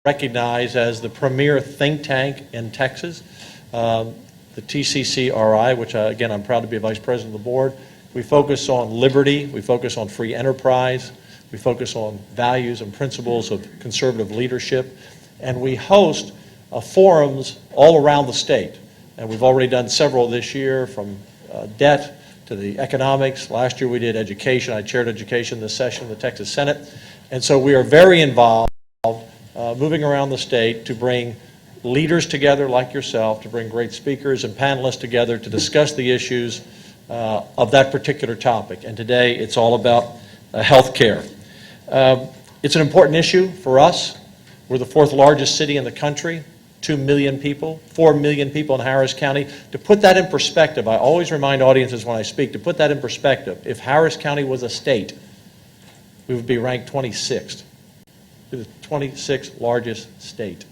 recognized as the premier think tank in Texas, the TCCRI, which again I'm proud to be a vice president of the board. We focus on liberty, we focus on free enterprise, we focus on values and principles of conservative leadership, and we host forums all around the state. And we've already done several this year, from debt to the economics. Last year we did education. I chaired education this session in the Texas Senate. And so we are very involved moving around the state to bring leaders together like yourself, to bring great speakers and panelists together to discuss the issues of that particular topic. And today it's all about health care. It's an important issue for us. We're the fourth largest city in the country, 2 million people, 4 million people in Harris County. To put that in perspective, I always remind audiences when I speak, to put that in perspective, if Harris County was a state, we would be ranked 26th. We're the 26th largest state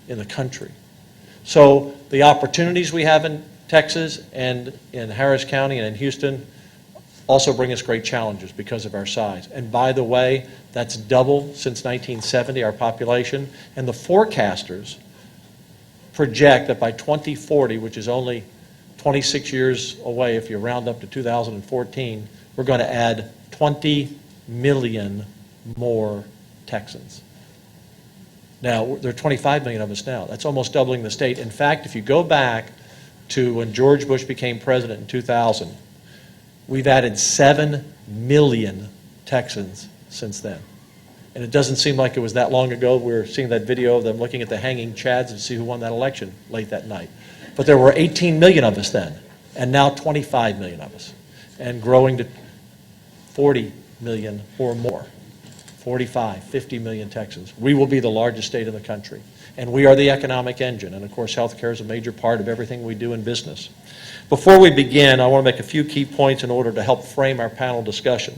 in the country. So the opportunities we have in Texas and in Harris County and in Houston also bring us great challenges because of our size. And by the way, that's double since 1970, our population. And the forecasters project that by 2040, which is only 26 years away if you round up to 2014, we're going to add 20 million more Texans. Now, there are 25 million of us now. That's almost doubling the state. In fact, if you go back to when George Bush became president in 2000, we've added 7 million Texans since then. And it doesn't seem like it was that long ago. We were seeing that video of them looking at the hanging chads to see who won that election late that night. But there were 18 million of us then, and now 25 million of us, and growing to 40 million or more. 45, 50 million Texans. We will be the largest state in the country. And we are the economic engine. And of course, healthcare is a major part of everything we do in business. Before we begin, I want to make a few key points in order to help frame our panel discussion.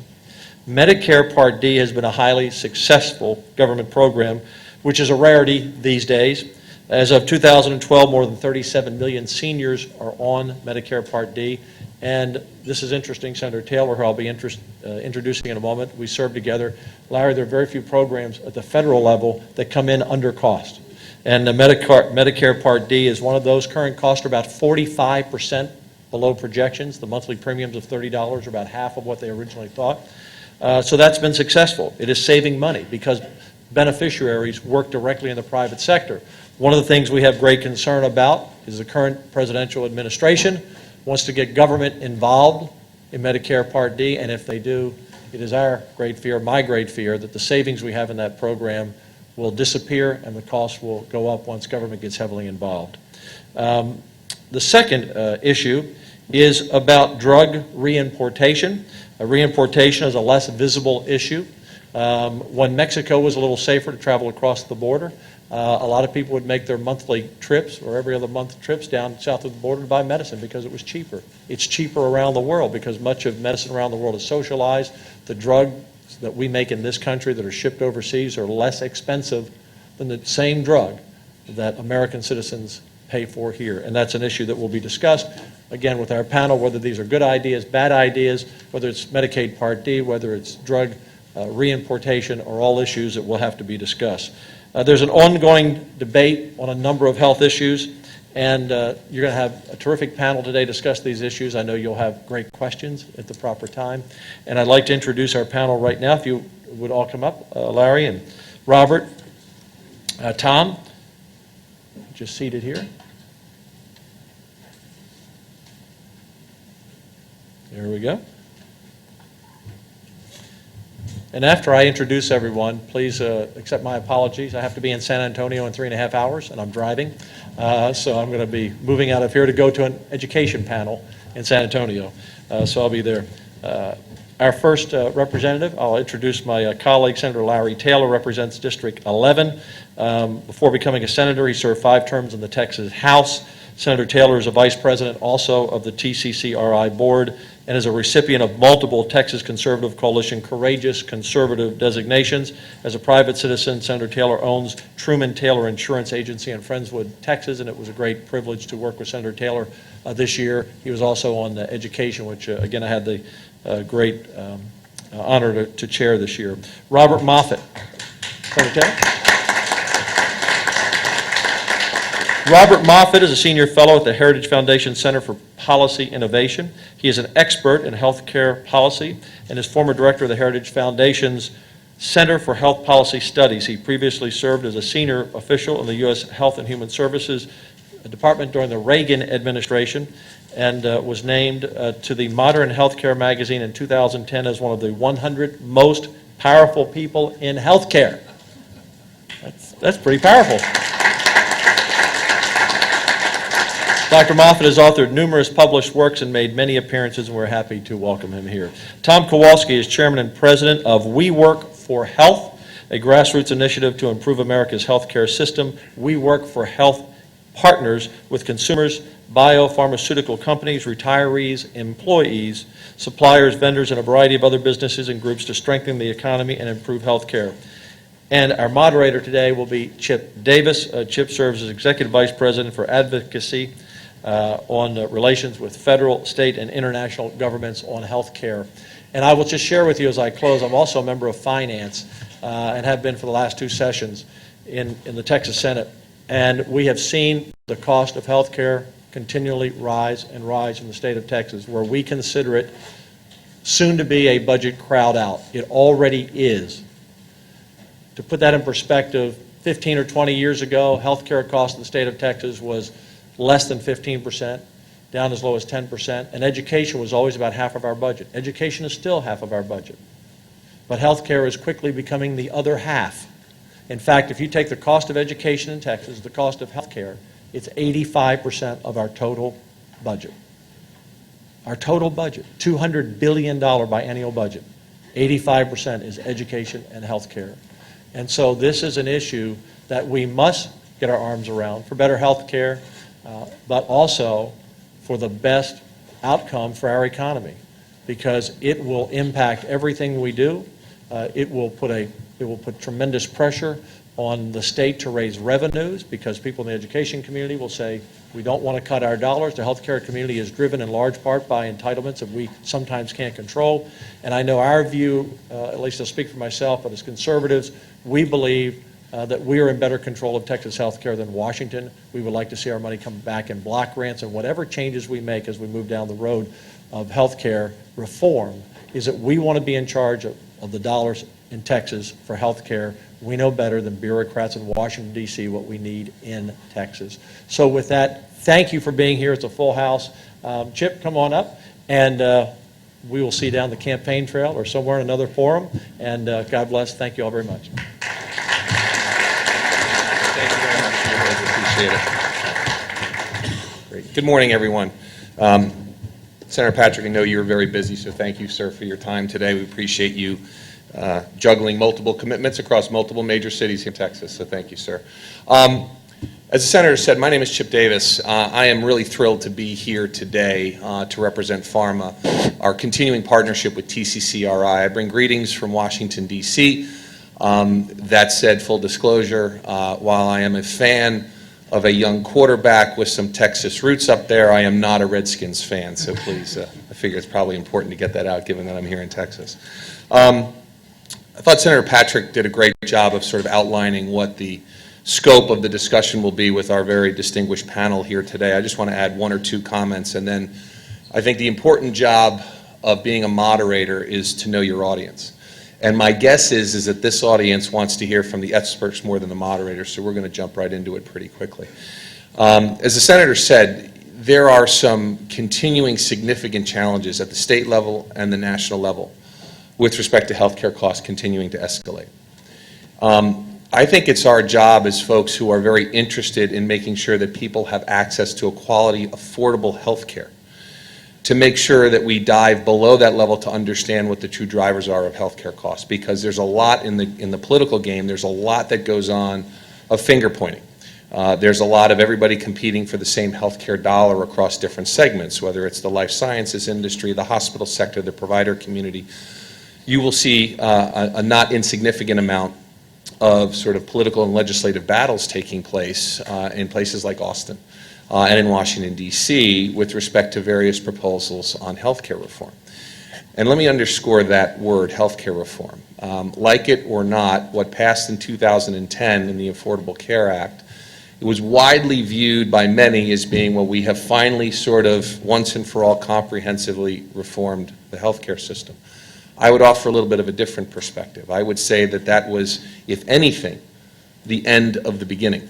Medicare Part D has been a highly successful government program, which is a rarity these days. As of 2012, more than 37 million seniors are on Medicare Part D. And this is interesting, Senator Taylor, who I'll be introducing in a moment. We serve together. Larry, there are very few programs at the federal level that come in under cost. And the Medicare Part D is one of those. Current costs are about 45% below projections. The monthly premiums of $30 are about half of what they originally thought. So that's been successful. It is saving money because beneficiaries work directly in the private sector. One of the things we have great concern about is the current presidential administration wants to get government involved in Medicare Part D, and if they do, it is our great fear, my great fear, that the savings we have in that program will disappear and the costs will go up once government gets heavily involved. The second issue is about drug reimportation. Reimportation is a less visible issue. When Mexico was a little safer to travel across the border, a lot of people would make their monthly trips or every other month trips down south of the border to buy medicine because it was cheaper. It's cheaper around the world because much of medicine around the world is socialized. The drugs that we make in this country that are shipped overseas are less expensive than the same drug that American citizens pay for here. And that's an issue that will be discussed, again, with our panel, whether these are good ideas, bad ideas, whether it's Medicaid Part D, whether it's drug reimportation, or all issues that will have to be discussed. There's an ongoing debate on a number of health issues, and you're going to have a terrific panel today discuss these issues. I know you'll have great questions at the proper time. And I'd like to introduce our panel right now, if you would all come up, Larry and Robert, Tom, just seated here. There we go. And after I introduce everyone, please accept my apologies. I have to be in San Antonio in 3.5 hours, and I'm driving. So I'm going to be moving out of here to go to an education panel in San Antonio. So I'll be there. Our first representative, I'll introduce my colleague, Senator Larry Taylor, represents District 11. Before becoming a senator, he served 5 terms in the Texas House. Senator Taylor is a vice president also of the TCCRI board and is a recipient of multiple Texas Conservative Coalition Courageous Conservative designations. As a private citizen, Senator Taylor owns Truman Taylor Insurance Agency in Friendswood, Texas, and it was a great privilege to work with Senator Taylor this year. He was also on education, which again I had the great honor to chair this year. Robert Moffett. Senator Taylor. Robert Moffett is a senior fellow at the Heritage Foundation Center for Policy Innovation. He is an expert in healthcare policy and is former director of the Heritage Foundation's Center for Health Policy Studies. He previously served as a senior official in the U.S. Health and Human Services Department during the Reagan administration and was named to the Modern Healthcare magazine in 2010 as one of the 100 most powerful people in healthcare. That's pretty powerful. Dr. Moffett has authored numerous published works and made many appearances, and we're happy to welcome him here. Tom Kowalski is chairman and president of We Work for Health, a grassroots initiative to improve America's healthcare system. We Work for Health partners with consumers, biopharmaceutical companies, retirees, employees, suppliers, vendors, and a variety of other businesses and groups to strengthen the economy and improve healthcare. And our moderator today will be Chip Davis. Chip serves as Executive Vice President for Advocacy on relations with federal, state, and international governments on health care. And I will just share with you as I close, I'm also a member of Finance and have been for the last 2 sessions in the Texas Senate. And we have seen the cost of health care continually rise and rise in the state of Texas, where we consider it soon to be a budget crowd out. It already is. To put that in perspective, 15 or 20 years ago, health care cost in the state of Texas was less than 15%, down as low as 10%, and education was always about half of our budget. Education is still half of our budget. But health care is quickly becoming the other half. In fact, if you take the cost of education in Texas, the cost of health care, it's 85% of our total budget. Our total budget, $200 billion biennial budget, 85% is education and health care. And so this is an issue that we must get our arms around for better health care, but also for the best outcome for our economy, because it will impact everything we do. It will put tremendous pressure on the state to raise revenues, because people in the education community will say, we don't want to cut our dollars. The healthcare community is driven in large part by entitlements that we sometimes can't control. And I know our view, at least I'll speak for myself, but as conservatives, we believe that we are in better control of Texas healthcare than Washington. We would like to see our money come back in block grants, and whatever changes we make as we move down the road of healthcare reform is that we want to be in charge of the dollars in Texas for health care. We know better than bureaucrats in Washington, D.C. what we need in Texas. So with that, thank you for being here. It's a full house. Chip, come on up, and we will see you down the campaign trail or somewhere in another forum. And God bless. Thank you all very much. Thank you very much. I appreciate it. Great. Good morning, everyone. Senator Patrick, I know you're very busy, so thank you, sir, for your time today. We appreciate you juggling multiple commitments across multiple major cities here in Texas, so thank you, sir. As the Senator said, my name is Chip Davis. I am really thrilled to be here today to represent PhRMA, our continuing partnership with TCCRI. I bring greetings from Washington, D.C. That said, full disclosure, while I am a fan of a young quarterback with some Texas roots up there, I am not a Redskins fan, so please, I figure it's probably important to get that out given that I'm here in Texas. I thought Senator Patrick did a great job of sort of outlining what the scope of the discussion will be with our very distinguished panel here today. I just want to add 1 or 2 comments, and then I think the important job of being a moderator is to know your audience. And my guess is that this audience wants to hear from the experts more than the moderators, so we're going to jump right into it pretty quickly. As the Senator said, there are some continuing significant challenges at the state level and the national level with respect to healthcare costs continuing to escalate. I think it's our job as folks who are very interested in making sure that people have access to a quality, affordable healthcare to make sure that we dive below that level to understand what the true drivers are of healthcare costs, because there's a lot in the political game, there's a lot that goes on of finger pointing. There's a lot of everybody competing for the same healthcare dollar across different segments, whether it's the life sciences industry, the hospital sector, the provider community. You will see a not insignificant amount of sort of political and legislative battles taking place in places like Austin and in Washington, D.C. with respect to various proposals on healthcare reform. And let me underscore that word, healthcare reform. Like it or not, what passed in 2010 in the Affordable Care Act it was widely viewed by many as being, well, we have finally sort of once and for all comprehensively reformed the healthcare system. I would offer a little bit of a different perspective. I would say that that was, if anything, the end of the beginning.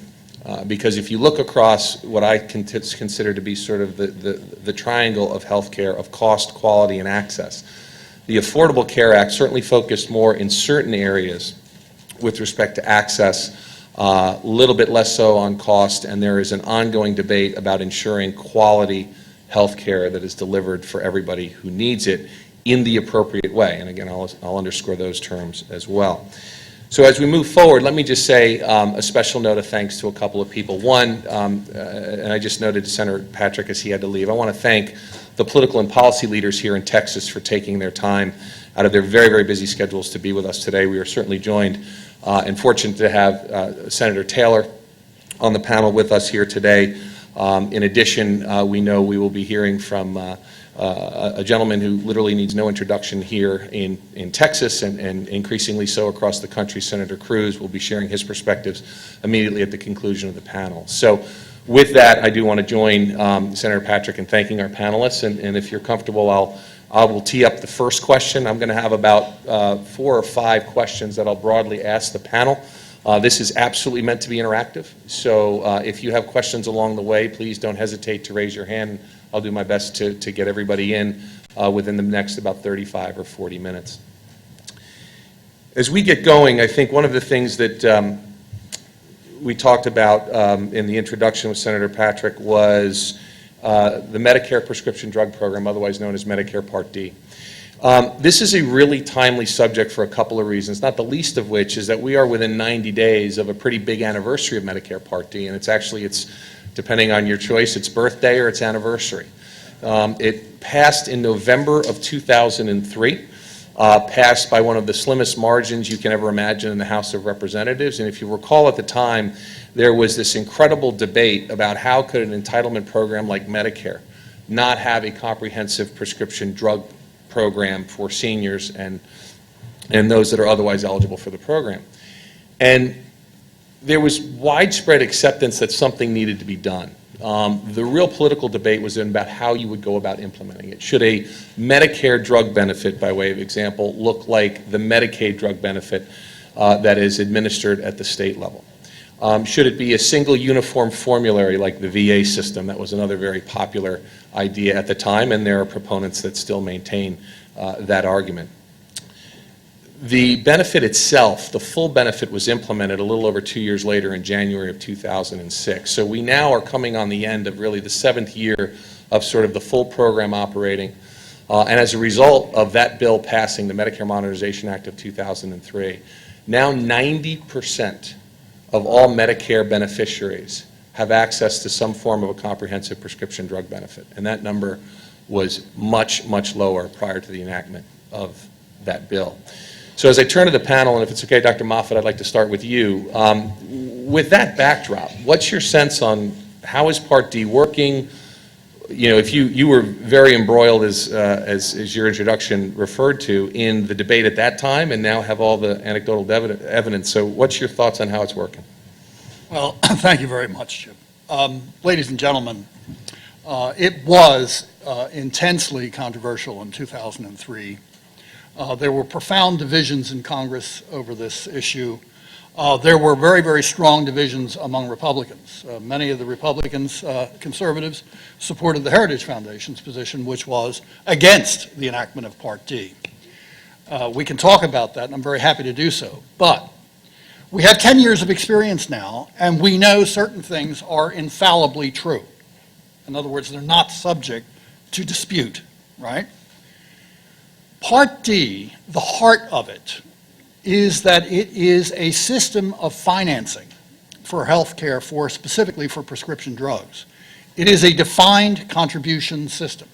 Because if you look across what I consider to be sort of the triangle of healthcare, of cost, quality, and access, the Affordable Care Act certainly focused more in certain areas with respect to access, a little bit less so on cost, and there is an ongoing debate about ensuring quality health care that is delivered for everybody who needs it in the appropriate way. And again, I'll underscore those terms as well. So as we move forward, let me just say a special note of thanks to a couple of people. One, and I just noted to Senator Patrick as he had to leave, I want to thank the political and policy leaders here in Texas for taking their time out of their very, very busy schedules to be with us today. We are certainly joined and fortunate to have Senator Taylor on the panel with us here today. In addition, we know we will be hearing from a gentleman who literally needs no introduction here in Texas and increasingly so across the country. Senator Cruz will be sharing his perspectives immediately at the conclusion of the panel. So with that, I do want to join Senator Patrick in thanking our panelists, and if you're comfortable, I will tee up the first question. I'm going to have about 4 or 5 questions that I'll broadly ask the panel. This is absolutely meant to be interactive, so if you have questions along the way, please don't hesitate to raise your hand. I'll do my best to get everybody in within the next about 35 or 40 minutes. As we get going, I think one of the things that we talked about in the introduction with Senator Patrick was the Medicare prescription drug program, otherwise known as Medicare Part D. This is a really timely subject for a couple of reasons, not the least of which is that we are within 90 days of a pretty big anniversary of Medicare Part D, and it's depending on your choice, its birthday or its anniversary. It passed in November of 2003, passed by one of the slimmest margins you can ever imagine in the House of Representatives, and if you recall at the time, there was this incredible debate about how could an entitlement program like Medicare not have a comprehensive prescription drug program for seniors and those that are otherwise eligible for the program. And there was widespread acceptance that something needed to be done. The real political debate was about how you would go about implementing it. Should a Medicare drug benefit, by way of example, look like the Medicaid drug benefit that is administered at the state level? Should it be a single uniform formulary like the VA system? That was another very popular idea at the time, and there are proponents that still maintain that argument. The benefit itself, the full benefit, was implemented a little over 2 years later in January of 2006. So we now are coming on the end of really the 7th year of sort of the full program operating. And as a result of that bill passing, the Medicare Modernization Act of 2003, now 90% of all Medicare beneficiaries have access to some form of a comprehensive prescription drug benefit. And that number was much, much lower prior to the enactment of that bill. So as I turn to the panel, and if it's okay, Dr. Moffat, I'd like to start with you. With that backdrop, what's your sense on how is Part D working? You know, if you were very embroiled, as your introduction referred to, in the debate at that time, and now have all the anecdotal evidence. So what's your thoughts on how it's working? Well, thank you very much, Chip. Ladies and gentlemen, it was intensely controversial in 2003. There were profound divisions in Congress over this issue. There were very, very strong divisions among Republicans. Many of the Republicans, conservatives, supported the Heritage Foundation's position, which was against the enactment of Part D. We can talk about that, and I'm very happy to do so. But we have 10 years of experience now, and we know certain things are infallibly true. In other words, they're not subject to dispute, right? Part D, the heart of it, is that it is a system of financing for health care, specifically for prescription drugs. It is a defined contribution system.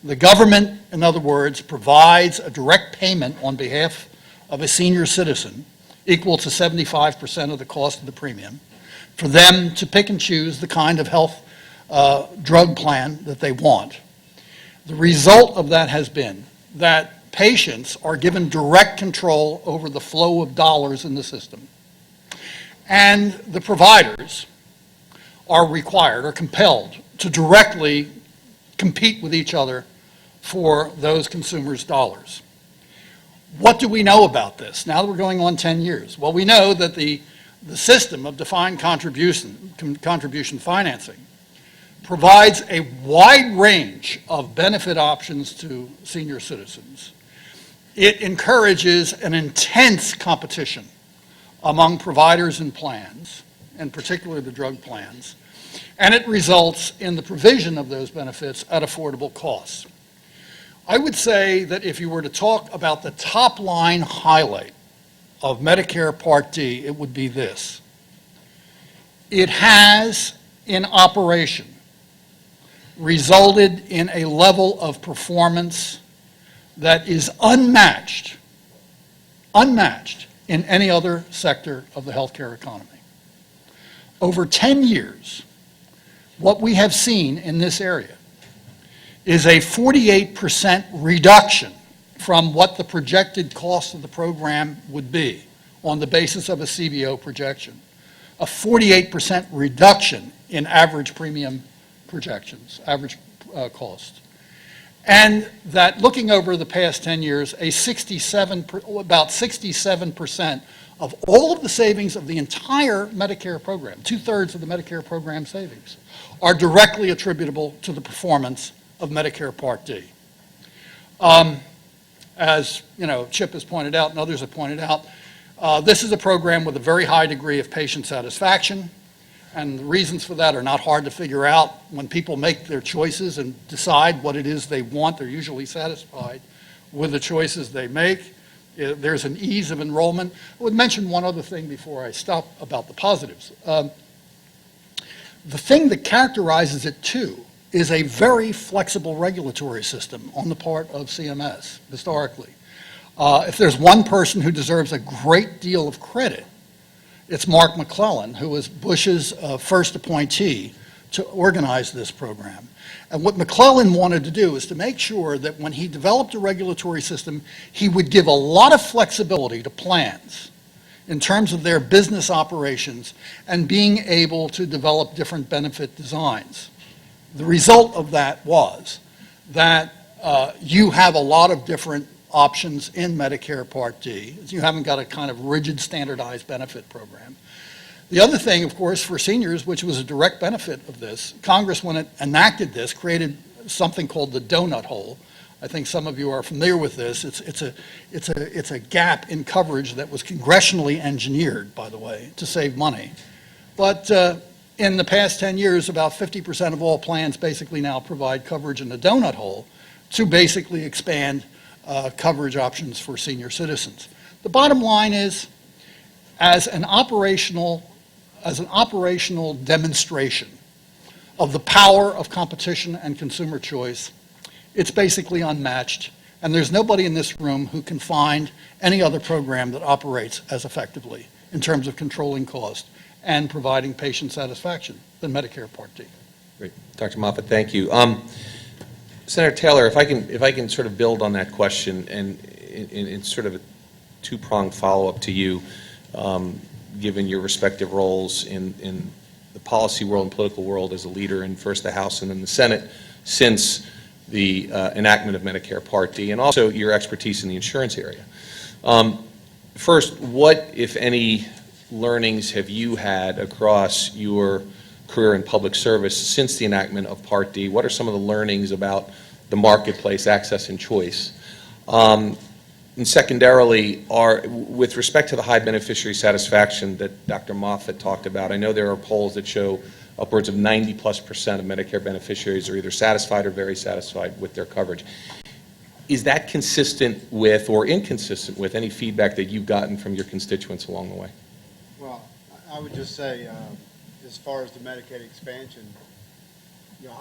The government, in other words, provides a direct payment on behalf of a senior citizen equal to 75% of the cost of the premium for them to pick and choose the kind of health drug plan that they want. The result of that has been that patients are given direct control over the flow of dollars in the system. And the providers are required or compelled to directly compete with each other for those consumers' dollars. What do we know about this now that we're going on 10 years? Well, we know that the system of defined contribution financing provides a wide range of benefit options to senior citizens. It encourages an intense competition among providers and plans, and particularly the drug plans, and it results in the provision of those benefits at affordable costs. I would say that if you were to talk about the top line highlight of Medicare Part D, it would be this. It has, in operation, resulted in a level of performance that is unmatched in any other sector of the healthcare economy. Over 10 years, what we have seen in this area is a 48% reduction from what the projected cost of the program would be on the basis of a CBO projection. A 48% reduction in average premium projections, average cost. And that looking over the past 10 years, about 67% of all of the savings of the entire Medicare program, 2/3 of the Medicare program savings, are directly attributable to the performance of Medicare Part D. As you know, Chip has pointed out and others have pointed out, this is a program with a very high degree of patient satisfaction, and the reasons for that are not hard to figure out. When people make their choices and decide what it is they want, they're usually satisfied with the choices they make. There's an ease of enrollment. I would mention one other thing before I stop about the positives. The thing that characterizes it, too, is a very flexible regulatory system on the part of CMS, historically. If there's one person who deserves a great deal of credit, it's Mark McClellan, who was Bush's first appointee to organize this program. And what McClellan wanted to do is to make sure that when he developed a regulatory system, he would give a lot of flexibility to plans in terms of their business operations and being able to develop different benefit designs. The result of that was that you have a lot of different options in Medicare Part D. You haven't got a kind of rigid standardized benefit program. The other thing, of course, for seniors, which was a direct benefit of this, Congress, when it enacted this, created something called the donut hole. I think some of you are familiar with this. It's a gap in coverage that was congressionally engineered, by the way, to save money. But in the past 10 years, about 50% of all plans basically now provide coverage in the donut hole to basically expand coverage options for senior citizens. The bottom line is, as an operational demonstration of the power of competition and consumer choice, it's basically unmatched, and there's nobody in this room who can find any other program that operates as effectively in terms of controlling cost and providing patient satisfaction than Medicare Part D. Great. Dr. Moffitt, thank you. Senator Taylor, if I can sort of build on that question and in sort of a two-pronged follow-up to you, given your respective roles in the policy world and political world as a leader in first the House and then the Senate since the enactment of Medicare Part D, and also your expertise in the insurance area. First, what, if any, learnings have you had across your career in public service since the enactment of Part D? What are some of the learnings about the marketplace, access, and choice? And secondarily, with respect to the high beneficiary satisfaction that Dr. Moffitt talked about, I know there are polls that show upwards of 90+% of Medicare beneficiaries are either satisfied or very satisfied with their coverage. Is that consistent with or inconsistent with any feedback that you've gotten from your constituents along the way? Well, I would just say, as far as the Medicaid expansion,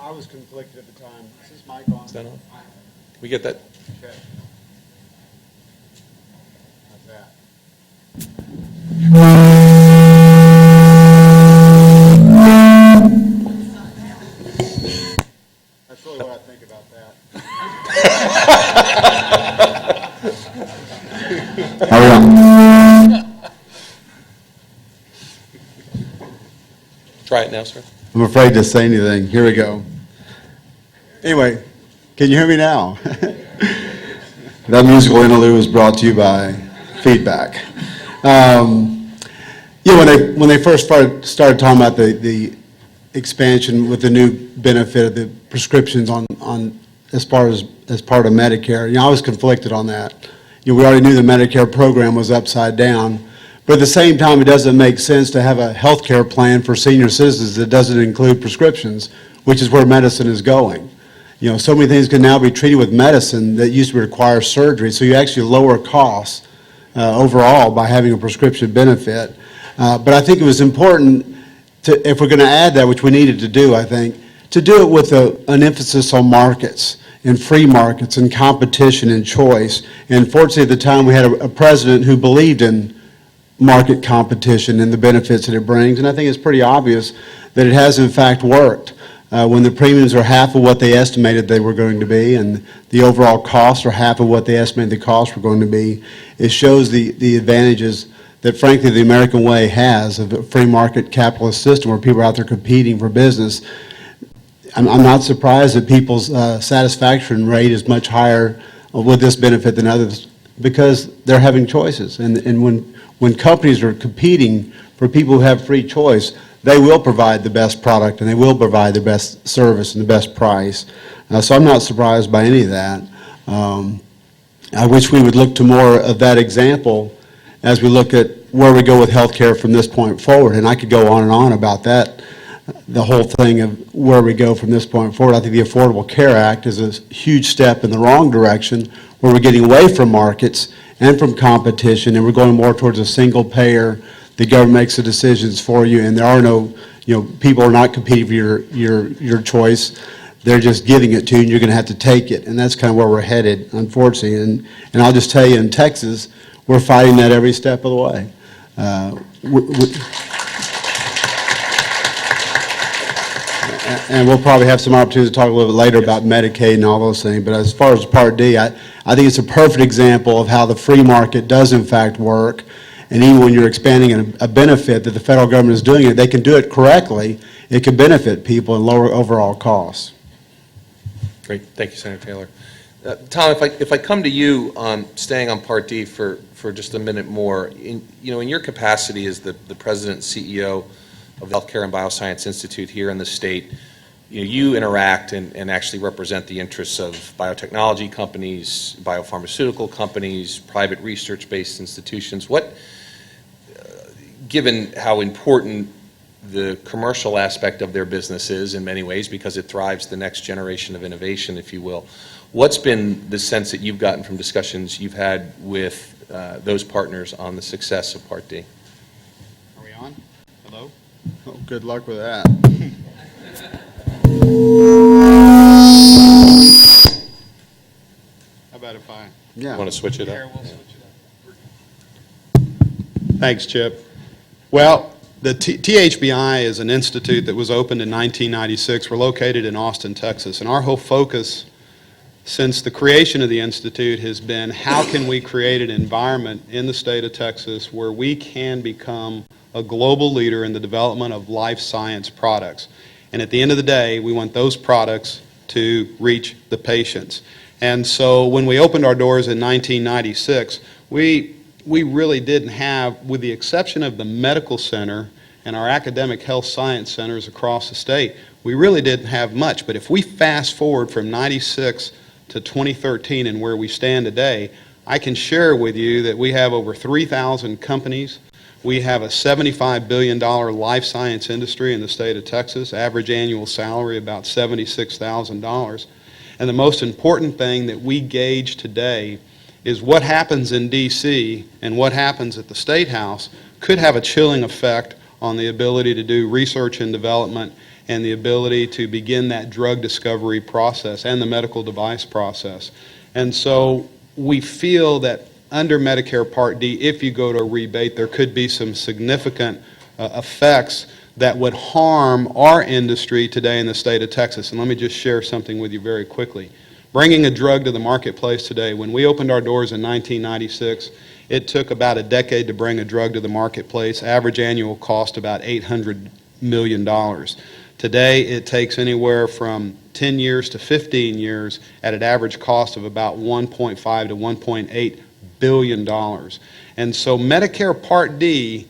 I was conflicted at the time. Is this mic on? Is that on? Can we get that? Okay. Like that. That's really what I think about that. Try it now, sir. I'm afraid to say anything. Here we go. Anyway, can you hear me now? That musical interlude was brought to you by feedback. When they first started talking about the expansion with the new benefit of the prescriptions on as part of Medicare, I was conflicted on that. We already knew the Medicare program was upside down, but at the same time, it doesn't make sense to have a health care plan for senior citizens that doesn't include prescriptions, which is where medicine is going. So many things can now be treated with medicine that used to require surgery, so you actually lower costs overall by having a prescription benefit. But I think it was important to, if we're going to add that, which we needed to do, I think, to do it with an emphasis on markets and free markets and competition and choice. And fortunately, at the time, we had a president who believed in market competition and the benefits that it brings. And I think it's pretty obvious that it has, in fact, worked. When the premiums are half of what they estimated they were going to be and the overall costs are half of what they estimated the costs were going to be, it shows the advantages that, frankly, the American way has of a free market capitalist system where people are out there competing for business. I'm not surprised that people's satisfaction rate is much higher with this benefit than others because they're having choices. And when companies are competing for people who have free choice, they will provide the best product and they will provide the best service and the best price. So I'm not surprised by any of that. I wish we would look to more of that example as we look at where we go with healthcare from this point forward. And I could go on and on about that, the whole thing of where we go from this point forward. I think the Affordable Care Act is a huge step in the wrong direction where we're getting away from markets and from competition and we're going more towards a single payer. The government makes the decisions for you and there are no, people are not competing for your choice. They're just giving it to you and you're going to have to take it. And that's kind of where we're headed, unfortunately. And I'll just tell you, in Texas, we're fighting that every step of the way. And we'll probably have some opportunity to talk a little bit later about Medicaid and all those things. But as far as Part D, I think it's a perfect example of how the free market does in fact work. And even when you're expanding a benefit that the federal government is doing it, they can do it correctly. It can benefit people and lower overall costs. Great, thank you, Senator Taylor. Tom, if I come to you on staying on Part D for just a minute more, in your capacity as the president and CEO of the Healthcare and Bioscience Institute here in the state, you interact and actually represent the interests of biotechnology companies, biopharmaceutical companies, private research-based institutions. Given how important the commercial aspect of their business is in many ways because it drives the next generation of innovation, if you will, what's been the sense that you've gotten from discussions you've had with those partners on the success of Part D? Are we on? Hello? Oh, good luck with that. How about if I? You want to switch it up? We'll switch it up. Thanks, Chip. Well, the THBI is an institute that was opened in 1996. We're located in Austin, Texas, and our whole focus since the creation of the institute has been how can we create an environment in the state of Texas where we can become a global leader in the development of life science products. And at the end of the day, we want those products to reach the patients. And so when we opened our doors in 1996, we really didn't have, with the exception of the medical center and our academic health science centers across the state, we really didn't have much. But if we fast forward from 96 to 2013 and where we stand today, I can share with you that we have over 3,000 companies. We have a $75 billion life science industry in the state of Texas, average annual salary about $76,000. And the most important thing that we gauge today is what happens in D.C. and what happens at the State House could have a chilling effect on the ability to do research and development and the ability to begin that drug discovery process and the medical device process. And so we feel that under Medicare Part D, if you go to a rebate, there could be some significant effects that would harm our industry today in the state of Texas. And let me just share something with you very quickly. Bringing a drug to the marketplace today, when we opened our doors in 1996, it took about a decade to bring a drug to the marketplace, average annual cost about $800 million. Today, it takes anywhere from 10 years to 15 years at an average cost of about $1.5 to $1.8 billion. And so Medicare Part D,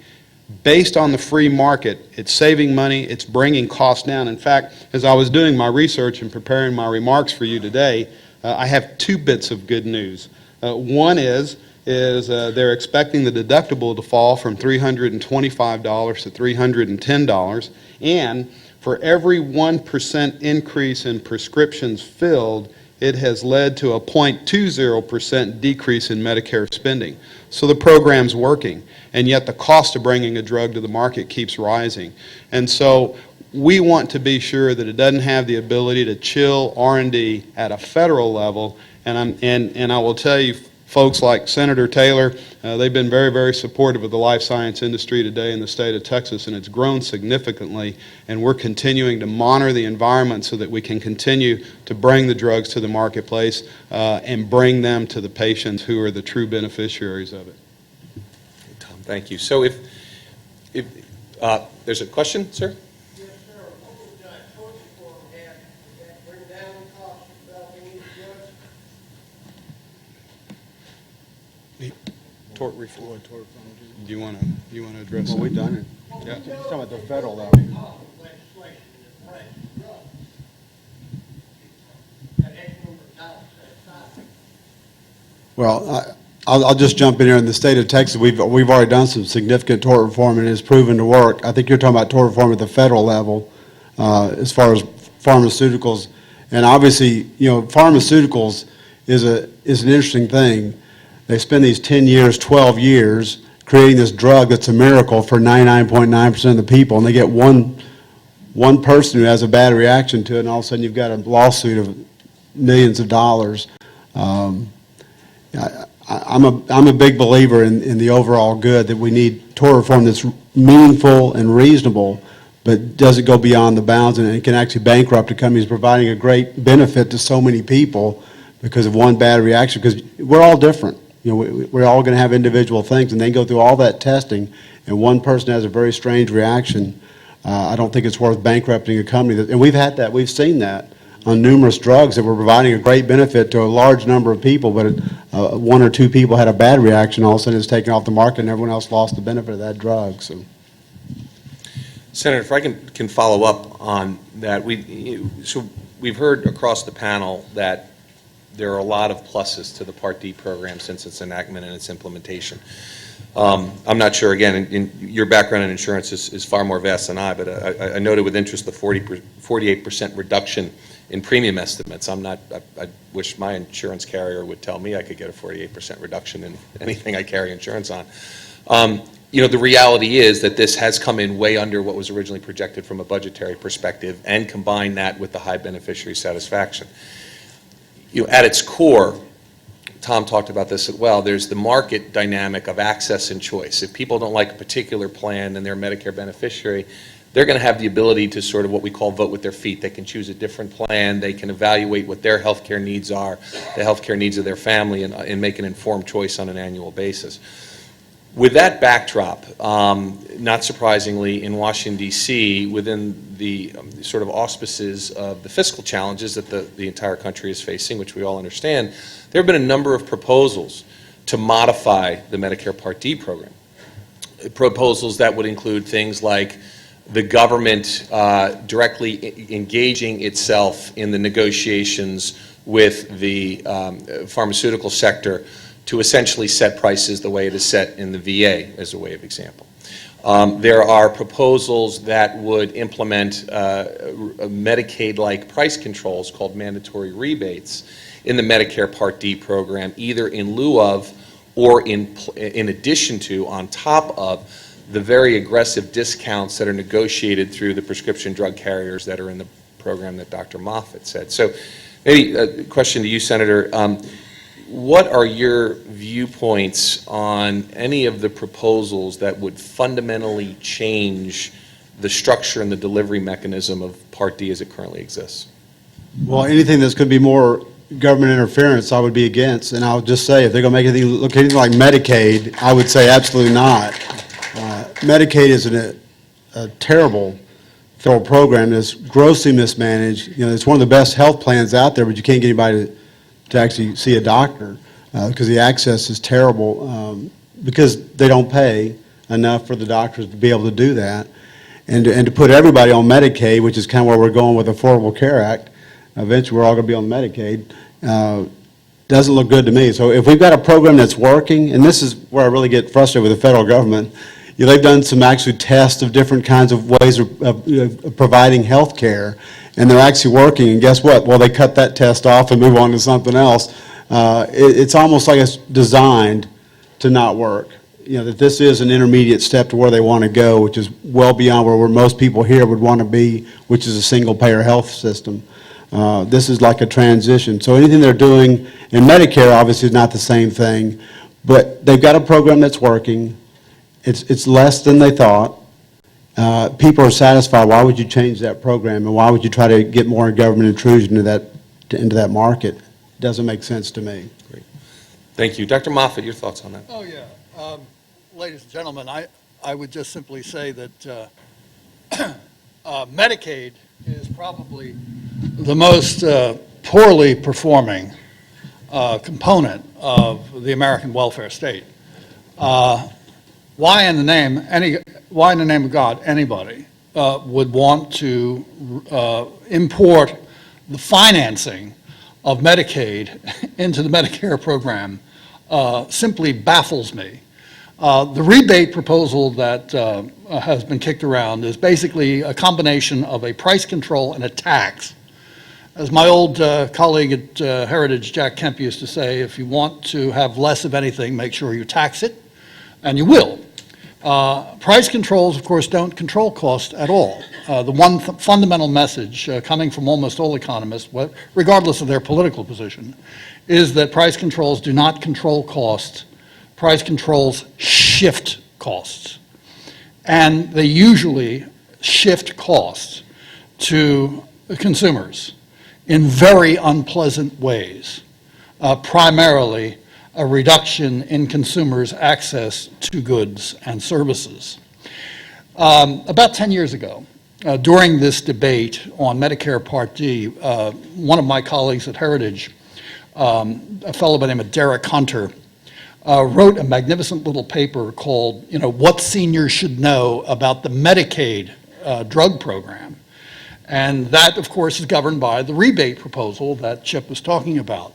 based on the free market, it's saving money, it's bringing costs down. In fact, as I was doing my research and preparing my remarks for you today, I have two bits of good news. One is they're expecting the deductible to fall from $325 to $310, and for every 1% increase in prescriptions filled, it has led to a 0.20% decrease in Medicare spending. So the program's working, and yet the cost of bringing a drug to the market keeps rising. And so we want to be sure that it doesn't have the ability to chill R&D at a federal level, and I will tell you, folks like Senator Taylor, they've been very, very supportive of the life science industry today in the state of Texas, and it's grown significantly, and we're continuing to monitor the environment so that we can continue to bring the drugs to the marketplace and bring them to the patients who are the true beneficiaries of it. Tom, thank you. So if there's a question, sir? Yes, sir. What would torture reform have? Would that bring down costs of developing these drugs? Tort reform. Do you want to address Well, that? we've done it. Yeah. He's talking about the federal level. Legislation that pressures drugs. That X number of dollars set aside. Well, I'll just jump in here. In the state of Texas, we've already done some significant tort reform, and it's proven to work. I think you're talking about tort reform at the federal level as far as pharmaceuticals. And obviously, you know, pharmaceuticals is an interesting thing. They spend these 10 years, 12 years creating this drug that's a miracle for 99.9% of the people, and they get one person who has a bad reaction to it, and all of a sudden you've got a lawsuit of millions of dollars. I'm a big believer in the overall good, that we need tort reform that's meaningful and reasonable, but doesn't go beyond the bounds and can actually bankrupt a company who's providing a great benefit to so many people because of one bad reaction, because we're all different. You know, we're all going to have individual things, and they go through all that testing, and one person has a very strange reaction. I don't think it's worth bankrupting a company. And we've had that. We've seen that on numerous drugs that were providing a great benefit to a large number of people, but one or two people had a bad reaction. All of a sudden, it's taken off the market, and everyone else lost the benefit of that drug. So, Senator, if I can follow up on that. We've heard across the panel that there are a lot of pluses to the Part D program since its enactment and its implementation. I'm not sure, again, in your background in insurance is far more vast than I, but I noted with interest the 48% reduction in premium estimates. I wish my insurance carrier would tell me I could get a 48% reduction in anything I carry insurance on. You know, the reality is that this has come in way under what was originally projected from a budgetary perspective, and combine that with the high beneficiary satisfaction. You know, at its core, Tom talked about this as well, there's the market dynamic of access and choice. If people don't like a particular plan and they're a Medicare beneficiary, they're going to have the ability to sort of what we call vote with their feet. They can choose a different plan. They can evaluate what their health care needs are, the health care needs of their family, and make an informed choice on an annual basis. With that backdrop, not surprisingly, in Washington, D.C., within the sort of auspices of the fiscal challenges that the entire country is facing, which we all understand, there have been a number of proposals to modify the Medicare Part D program. Proposals that would include things like the government directly engaging itself in the negotiations with the pharmaceutical sector to essentially set prices the way it is set in the VA, as a way of example. There are proposals that would implement Medicaid-like price controls called mandatory rebates in the Medicare Part D program, either in lieu of or in addition to, on top of, the very aggressive discounts that are negotiated through the prescription drug carriers that are in the program that Dr. Moffitt said. So maybe a question to you, Senator. What are your viewpoints on any of the proposals that would fundamentally change the structure and the delivery mechanism of Part D as it currently exists? well, anything that's going to be more government interference, I would be against. And I'll just say, if they're going to make anything look anything like Medicaid, I would say absolutely not. Medicaid is a terrible throw a program that's grossly mismanaged. You know, it's one of the best health plans out there, but you can't get anybody to actually see a doctor because the access is terrible because they don't pay enough for the doctors to be able to do that. And to put everybody on Medicaid, which is kind of where we're going with the Affordable Care Act, eventually we're all going to be on Medicaid, doesn't look good to me. So if we've got a program that's working, and this is where I really get frustrated with the federal government, you know, they've done some actually tests of different kinds of ways of providing health care, and they're actually working, and guess what? Well, they cut that test off and move on to something else. It's almost like it's designed to not work. You know, that this is an intermediate step to where they want to go, which is well beyond where most people here would want to be, which is a single-payer health system. This is like a transition. So anything they're doing in Medicare obviously is not the same thing, but they've got a program that's working. It's less than they thought. People are satisfied. Why would you change that program, and why would you try to get more government intrusion into that market? It doesn't make sense to me. Great. Thank you. Dr. Moffett, your thoughts on that? Oh, yeah. Ladies and gentlemen, I would just simply say that Medicaid is probably the most poorly performing component of the American welfare state. Why in the name of God anybody would want to import the financing of Medicaid into the Medicare program simply baffles me. The rebate proposal that has been kicked around is basically a combination of a price control and a tax. As my old colleague at Heritage, Jack Kemp, used to say, if you want to have less of anything, make sure you tax it, and you will. Price controls, of course, don't control cost at all. The one fundamental message coming from almost all economists, regardless of their political position, is that price controls do not control cost. Price controls shift costs. And they usually shift costs to consumers in very unpleasant ways, primarily a reduction in consumers' access to goods and services. About 10 years ago, during this debate on Medicare Part D, one of my colleagues at Heritage, a fellow by the name of Derek Hunter, wrote a magnificent little paper called, What Seniors Should Know About the Medicaid Drug Program. And that, of course, is governed by the rebate proposal that Chip was talking about.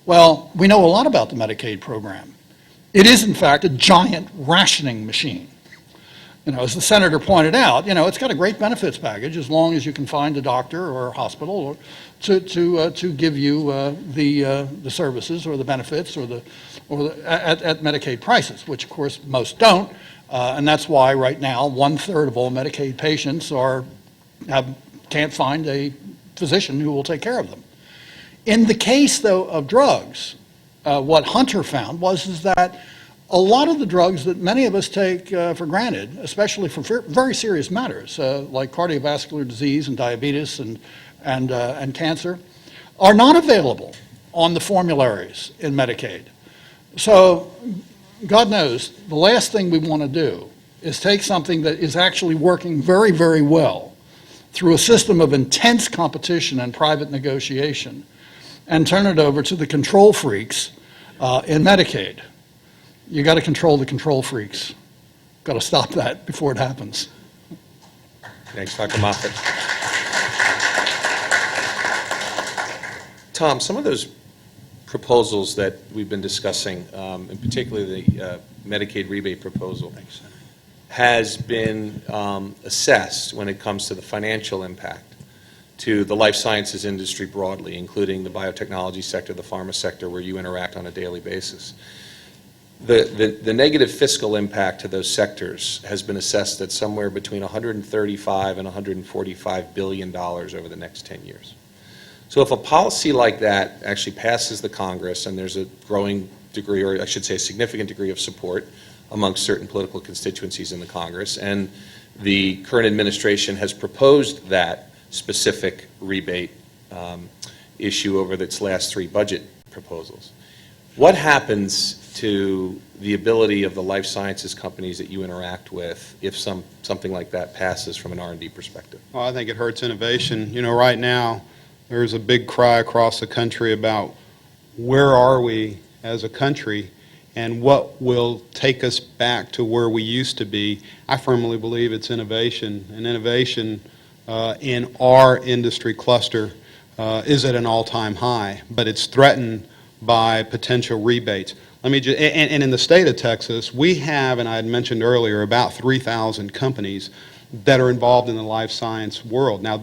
Well, we know a lot about the Medicaid program. It is, in fact, a giant rationing machine. As the senator pointed out, it's got a great benefits package as long as you can find a doctor or a hospital to give you the services or the benefits at Medicaid prices, which of course most don't, and that's why right now 1/3 of all Medicaid patients can't find a physician who will take care of them. In the case, though, of drugs, what Hunter found was that a lot of the drugs that many of us take for granted, especially for very serious matters like cardiovascular disease and diabetes and cancer, are not available on the formularies in Medicaid. So, God knows, the last thing we want to do is take something that is actually working very, very well through a system of intense competition and private negotiation and turn it over to the control freaks in Medicaid. You got to control the control freaks. Got to stop that before it happens. Thanks, Dr. Moffett. Tom, some of those proposals that we've been discussing, and particularly the Medicaid rebate proposal, has been assessed when it comes to the financial impact to the life sciences industry broadly, including the biotechnology sector, the pharma sector, where you interact on a daily basis. The negative fiscal impact to those sectors has been assessed at somewhere between $135 and $145 billion over the next 10 years. So if a policy like that actually passes the Congress, and there's a growing degree, or I should say a significant degree of support amongst certain political constituencies in the Congress, and the current administration has proposed that specific rebate issue over its last 3 budget proposals, what happens to the ability of the life sciences companies that you interact with if something like that passes from an R&D perspective? Well, I think it hurts innovation. You know, right now, there's a big cry across the country about where are we as a country and what will take us back to where we used to be. I firmly believe it's innovation, and innovation in our industry cluster is at an all-time high, but it's threatened by potential rebates. Let me just, and in the state of Texas, we have, and I had mentioned earlier, about 3,000 companies that are involved in the life science world. Now,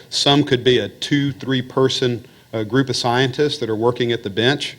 some could be a 2-3 person group of scientists that are working at the bench.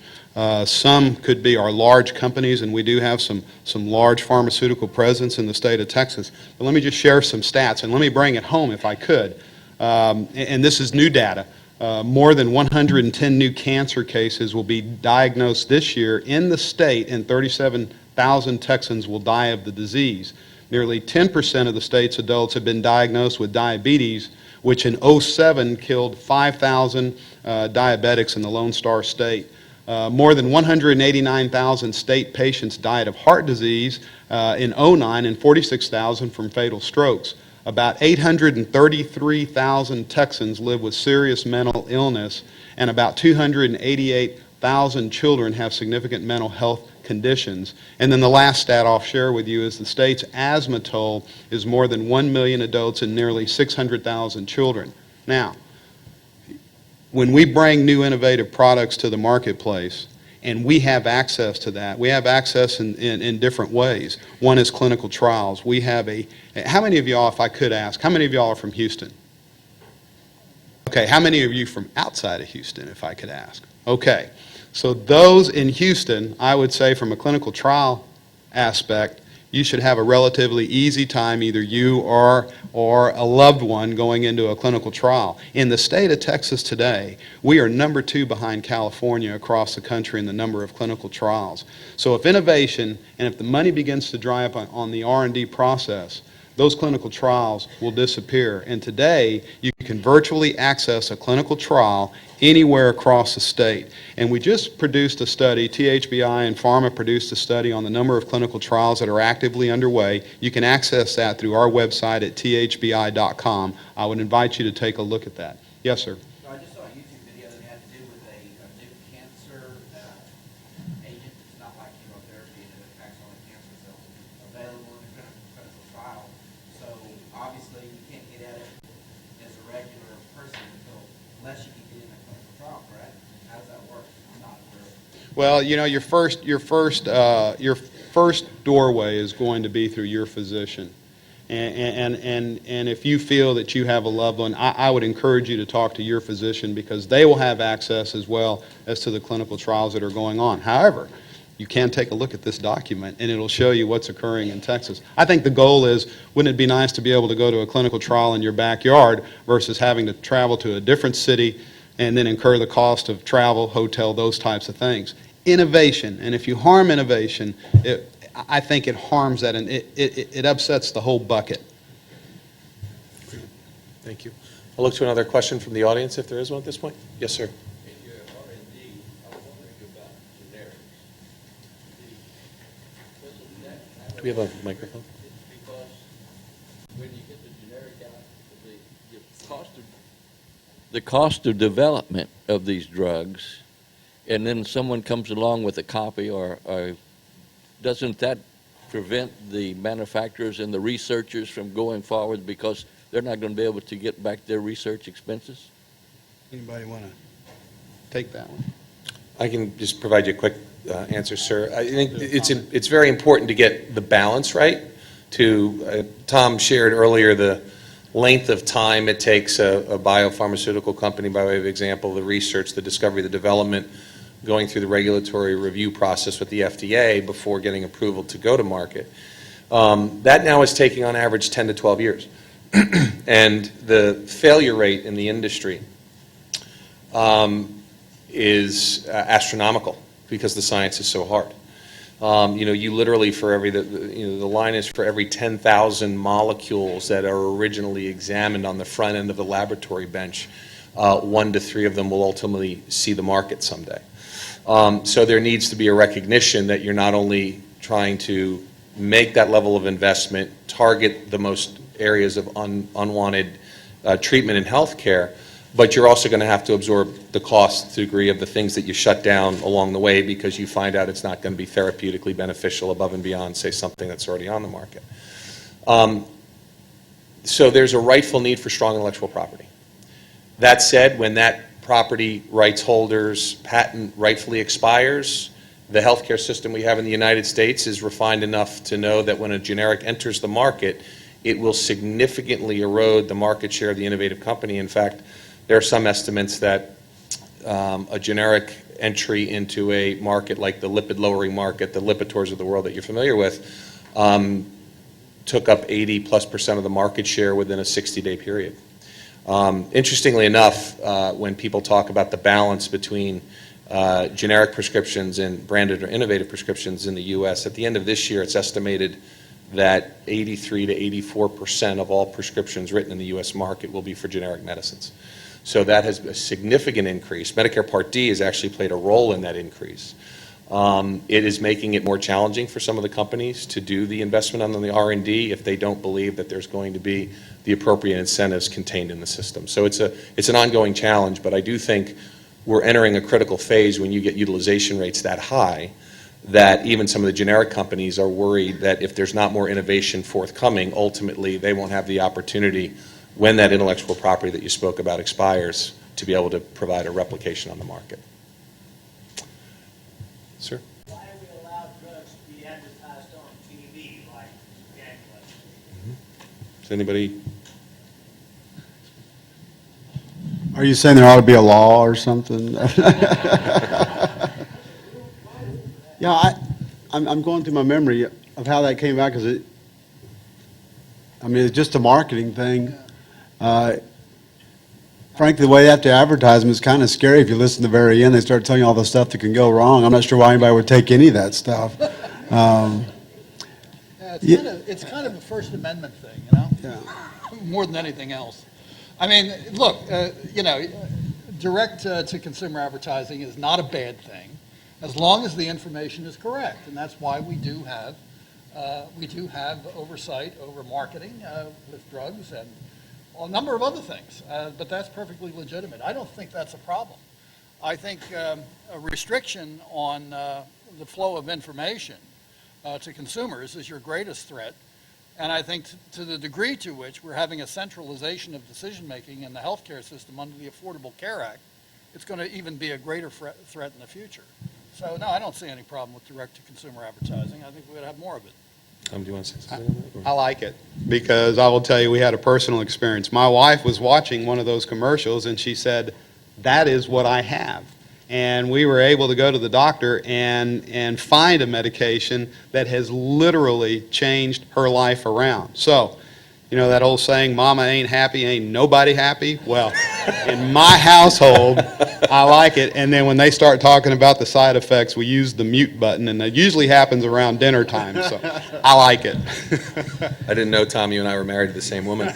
Some could be our large companies, and we do have some large pharmaceutical presence in the state of Texas. But let me just share some stats, and let me bring it home if I could. And this is new data. More than 110 new cancer cases will be diagnosed this year in the state, and 37,000 Texans will die of the disease. Nearly 10% of the state's adults have been diagnosed with diabetes, which in 2007 killed 5,000 diabetics in the Lone Star State. More than 189,000 state patients died of heart disease in 2009 and 46,000 from fatal strokes. About 833,000 Texans live with serious mental illness, and about 288,000 children have significant mental health conditions. And then the last stat I'll share with you is the state's asthma toll is more than 1 million adults and nearly 600,000 children. Now, when we bring new innovative products to the marketplace, and we have access to that, we have access in different ways. One is clinical trials. We have how many of y'all, if I could ask, how many of y'all are from Houston? Okay, how many of you from outside of Houston, if I could ask? Okay, so those in Houston, I would say from a clinical trial aspect, you should have a relatively easy time, either you or a loved one, going into a clinical trial. In the state of Texas today, we are number 2 behind California across the country in the number of clinical trials. So if innovation and if the money begins to dry up on the R&D process, those clinical trials will disappear. And today, you can virtually access a clinical trial anywhere across the state. And we just produced a study, THBI and Pharma produced a study on the number of clinical trials that are actively underway. You can access that through our website at thbi.com. I would invite you to take a look at that. Yes, sir. So I just saw a YouTube video that had to do with a new cancer agent that's not like chemotherapy and it attacks on the cancer cells available in the clinical trial. So obviously you can't get at it as a regular person unless you can get in a clinical trial, correct? How does that work? I'm not aware. Well, you know, your first doorway is going to be through your physician. And if you feel that you have a loved one, I would encourage you to talk to your physician, because they will have access as well as to the clinical trials that are going on. However, you can take a look at this document, and it'll show you what's occurring in Texas. I think the goal is, wouldn't it be nice to be able to go to a clinical trial in your backyard versus having to travel to a different city and then incur the cost of travel, hotel, those types of things. Innovation, and if you harm innovation, I think it harms that, and it upsets the whole bucket. Thank you. I'll look to another question from the audience if there is one at this point. Yes, sir. In your R&D, I was wondering about generics. Do we have a microphone? It's because when you get the generic out, the cost of development of these drugs, and then someone comes along with a copy, or doesn't that prevent the manufacturers and the researchers from going forward because they're not going to be able to get back their research expenses? Anybody want to take that one? I can just provide you a quick answer, sir. I think it's very important to get the balance right. Tom shared earlier the length of time it takes a biopharmaceutical company, by way of example, the research, the discovery, the development, going through the regulatory review process with the FDA before getting approval to go to market. That now is taking on average 10 to 12 years. And the failure rate in the industry is astronomical because the science is so hard. You literally, for every, the line is for every 10,000 molecules that are originally examined on the front end of the laboratory bench, 1 to 3 of them will ultimately see the market someday. So there needs to be a recognition that you're not only trying to make that level of investment, target the most areas of unwanted treatment in healthcare, but you're also going to have to absorb the cost degree of the things that you shut down along the way because you find out it's not going to be therapeutically beneficial above and beyond, say, something that's already on the market. So there's a rightful need for strong intellectual property. That said, when that property rights holder's patent rightfully expires, the healthcare system we have in the United States is refined enough to know that when a generic enters the market, it will significantly erode the market share of the innovative company. In fact, there are some estimates that a generic entry into a market like the lipid-lowering market, the Lipitors of the world that you're familiar with, took up 80+% of the market share within a 60-day period. Interestingly enough, when people talk about the balance between generic prescriptions and branded or innovative prescriptions in the U.S., at the end of this year, it's estimated that 83 to 84% of all prescriptions written in the U.S. market will be for generic medicines. So that has a significant increase. Medicare Part D has actually played a role in that increase. It is making it more challenging for some of the companies to do the investment on the R&D if they don't believe that there's going to be the appropriate incentives contained in the system. So it's an ongoing challenge, but I do think we're entering a critical phase when you get utilization rates that high that even some of the generic companies are worried that if there's not more innovation forthcoming, ultimately they won't have the opportunity when that intellectual property that you spoke about expires to be able to provide a replication on the market. Sir? Why do we allow drugs to be advertised on TV like gangbusters? Does anybody? Are you saying there ought to be a law or something? Yeah, I'm going through my memory of how that came about because it's just a marketing thing. Frankly, the way they have to advertise them is kind of scary. If you listen to the very end, they start telling you all the stuff that can go wrong. I'm not sure why anybody would take any of that stuff. It's kind of a First Amendment thing, you know? Yeah. More than anything else. I mean, look, direct-to-consumer advertising is not a bad thing, as long as the information is correct, and that's why we do have oversight over marketing with drugs and a number of other things, but that's perfectly legitimate. I don't think that's a problem. I think a restriction on the flow of information to consumers is your greatest threat, and I think to the degree to which we're having a centralization of decision-making in the healthcare system under the Affordable Care Act, it's going to even be a greater threat in the future. So, no, I don't see any problem with direct-to-consumer advertising. I think we're going to have more of it. Do you want to say something on that? I like it because I will tell you we had a personal experience. My wife was watching one of those commercials and she said, "That is what I have." And we were able to go to the doctor and find a medication that has literally changed her life around. So, you know that old saying, "Mama ain't happy, ain't nobody happy"? Well, in my household, I like it. And then when they start talking about the side effects, we use the mute button, and that usually happens around dinner time. So I like it. I didn't know, Tom, you and I were married to the same woman.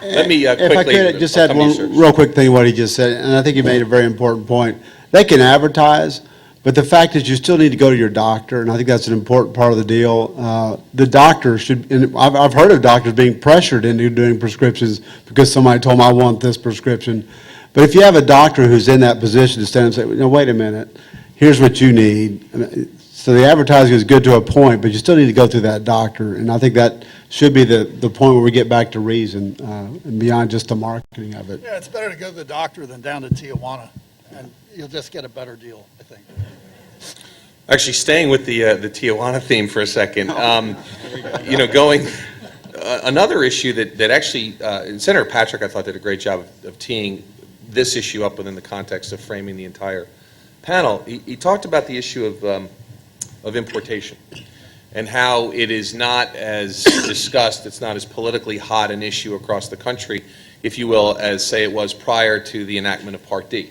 Let me If I quickly... could just add come to you, sir. one real quick thing, what he just said, and I think he made a very important point. They can advertise, but the fact is you still need to go to your doctor, and I think that's an important part of the deal. The doctor should, and I've heard of doctors being pressured into doing prescriptions because somebody told them, "I want this prescription." But if you have a doctor who's in that position to stand and say, "No, wait a minute, here's what you need." So the advertising is good to a point, but you still need to go through that doctor, and I think that should be the point where we get back to reason and beyond just the marketing of it. Yeah, it's better to go to the doctor than down to Tijuana, and you'll just get a better deal, I think. Actually, staying with the Tijuana theme for a second, another issue that actually, Senator Patrick, I thought, did a great job of teeing this issue up within the context of framing the entire panel. He talked about the issue of importation and how it is not as discussed, it's not as politically hot an issue across the country, if you will, as, say, it was prior to the enactment of Part D,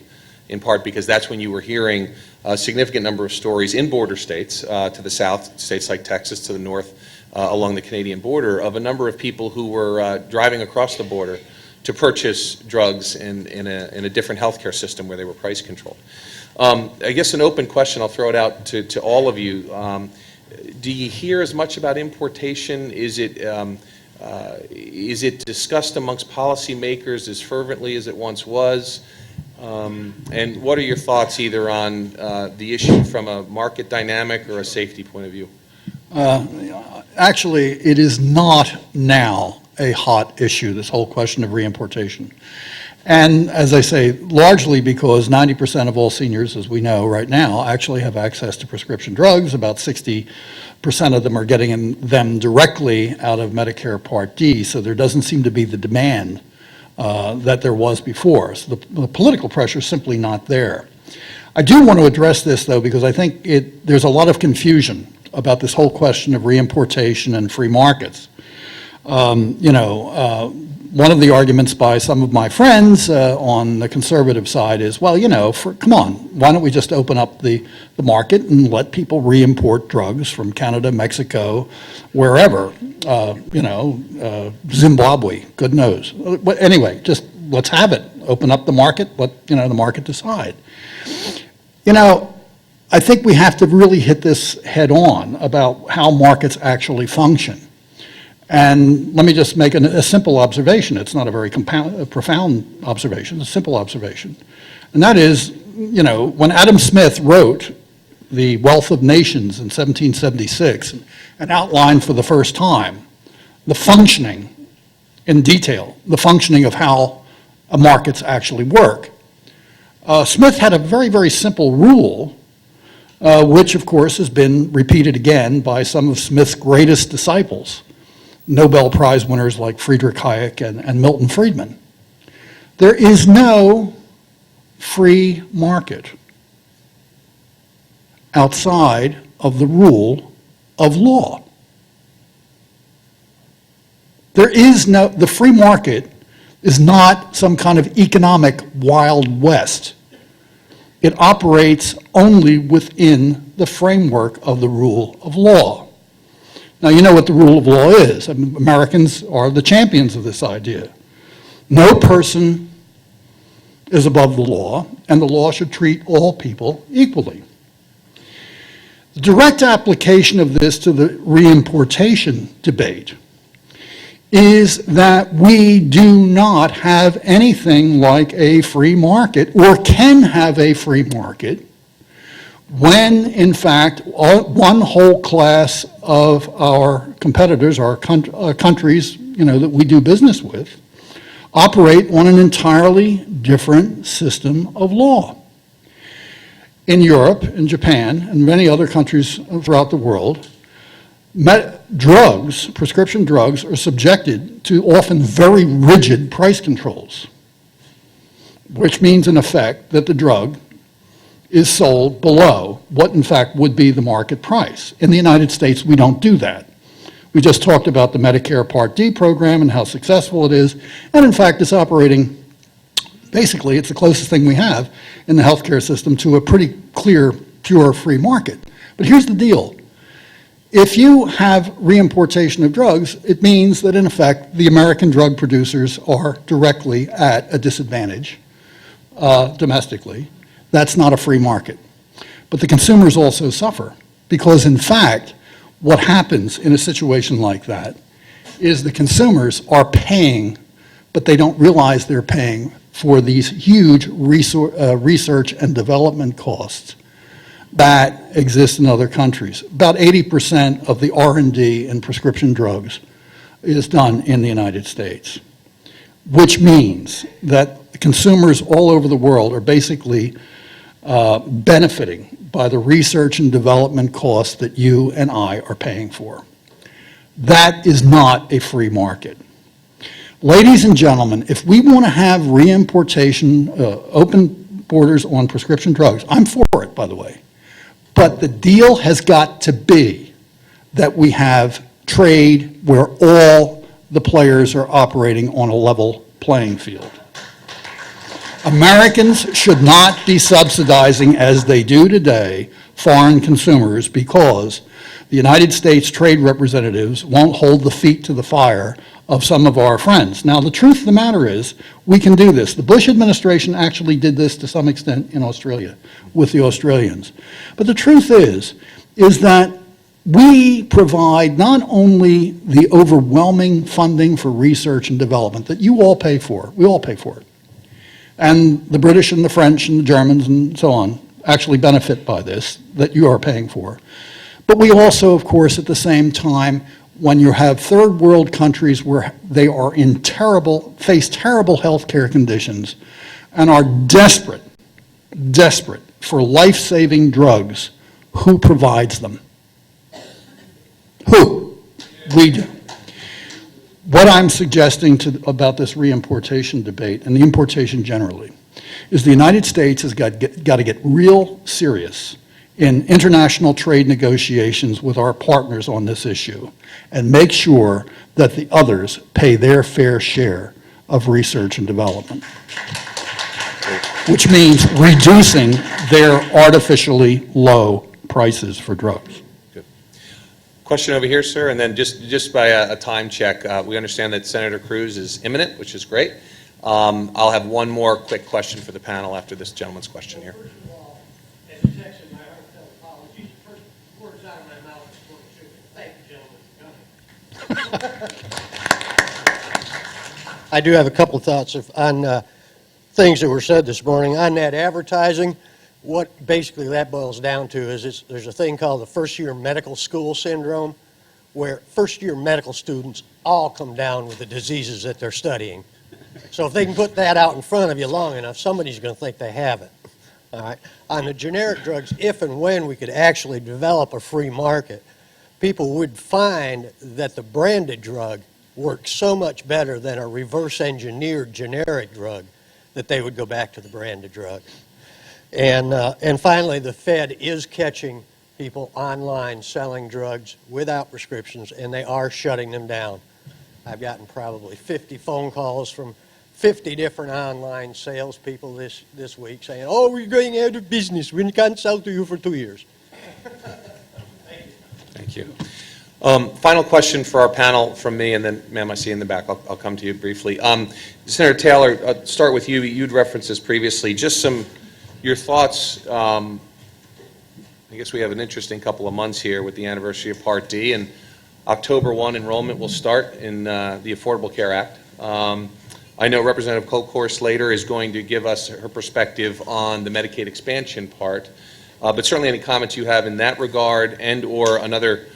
in part because that's when you were hearing a significant number of stories in border states to the south, states like Texas, to the north, along the Canadian border, of a number of people who were driving across the border to purchase drugs in a different healthcare system where they were price controlled. I guess an open question, I'll throw it out to all of you. Do you hear as much about importation? Is it discussed amongst policymakers as fervently as it once was? And what are your thoughts either on the issue from a market dynamic or a safety point of view? Actually, it is not now a hot issue, this whole question of reimportation. And as I say, largely because 90% of all seniors, as we know right now, actually have access to prescription drugs. About 60% of them are getting them directly out of Medicare Part D, so there doesn't seem to be the demand that there was before. So the political pressure is simply not there. I do want to address this, though, because I think there's a lot of confusion about this whole question of reimportation and free markets. One of the arguments by some of my friends on the conservative side is, well, come on, why don't we just open up the market and let people re-import drugs from Canada, Mexico, wherever, Zimbabwe, good knows. But anyway, just let's have it. Open up the market, let the market decide. I think we have to really hit this head on about how markets actually function. And let me just make a simple observation. It's not a very profound observation, it's a simple observation. And that is, when Adam Smith wrote The Wealth of Nations in 1776 and outlined for the first time the functioning, in detail, the functioning of how markets actually work, Smith had a very, very simple rule, which of course has been repeated again by some of Smith's greatest disciples, Nobel Prize winners like Friedrich Hayek and Milton Friedman. There is no free market outside of the rule of law. The free market is not some kind of economic Wild West. It operates only within the framework of the rule of law. Now, you know what the rule of law is. Americans are the champions of this idea. No person is above the law, and the law should treat all people equally. The direct application of this to the reimportation debate is that we do not have anything like a free market, or can have a free market, when, in fact, one whole class of our competitors, our countries, that we do business with, operate on an entirely different system of law. In Europe, in Japan, and many other countries throughout the world, prescription drugs, are subjected to often very rigid price controls, which means, in effect, that the drug is sold below what, in fact, would be the market price. In the United States, we don't do that. We just talked about the Medicare Part D program and how successful it is, and in fact, it's operating, basically, it's the closest thing we have in the healthcare system to a pretty clear, pure free market. But here's the deal. If you have reimportation of drugs, it means that, in effect, the American drug producers are directly at a disadvantage domestically. That's not a free market. But the consumers also suffer because, in fact, what happens in a situation like that is the consumers are paying, but they don't realize they're paying for these huge research and development costs that exist in other countries. About 80% of the R&D in prescription drugs is done in the United States, which means that consumers all over the world are basically benefiting by the research and development costs that you and I are paying for. That is not a free market. Ladies and gentlemen, if we want to have reimportation, open borders on prescription drugs, I'm for it, by the way. But the deal has got to be that we have trade where all the players are operating on a level playing field. Americans should not be subsidizing, as they do today, foreign consumers because the United States trade representatives won't hold the feet to the fire of some of our friends. Now, the truth of the matter is, we can do this. The Bush administration actually did this to some extent in Australia with the Australians. But the truth is that we provide not only the overwhelming funding for research and development that you all pay for, we all pay for it, and the British and the French and the Germans and so on actually benefit by this, that you are paying for. But we also, of course, at the same time, when you have third world countries where they are in face terrible health care conditions and are desperate for life-saving drugs, who provides them? Who? We do. What I'm suggesting about this reimportation debate, and the importation generally, is the United States has got to get real serious in international trade negotiations with our partners on this issue and make sure that the others pay their fair share of research and development, which means reducing their artificially low prices for drugs. Question over here, sir, and then just by a time check, we understand that Senator Cruz is imminent, which is great. I'll have one more quick question for the panel after this gentleman's question here. First of all, as a Texan, my heartfelt apologies. First words out of my mouth is for the sugar. Thank you, gentlemen. I do have a couple of thoughts on things that were said this morning. On that advertising, what basically that boils down to is there's a thing called the first-year medical school syndrome, where first-year medical students all come down with the diseases that they're studying. So if they can put that out in front of you long enough, somebody's going to think they have it. All right. On the generic drugs, if and when we could actually develop a free market, people would find that the branded drug works so much better than a reverse-engineered generic drug that they would go back to the branded drug. And finally, the Fed is catching people online selling drugs without prescriptions, and they are shutting them down. I've gotten probably 50 phone calls from 50 different online salespeople this week saying, "Oh, we're going out of business. We can't sell to you for 2 years." Thank you. Final question for our panel from me, and then, ma'am, I see you in the back. I'll come to you briefly. Senator Taylor, I'll start with you. You'd referenced this previously. Just your thoughts. I guess we have an interesting couple of months here with the anniversary of Part D, and October 1 enrollment will start in the Affordable Care Act. I know Representative Colcourse later is going to give us her perspective on the Medicaid expansion part, but certainly any comments you have in that regard and or another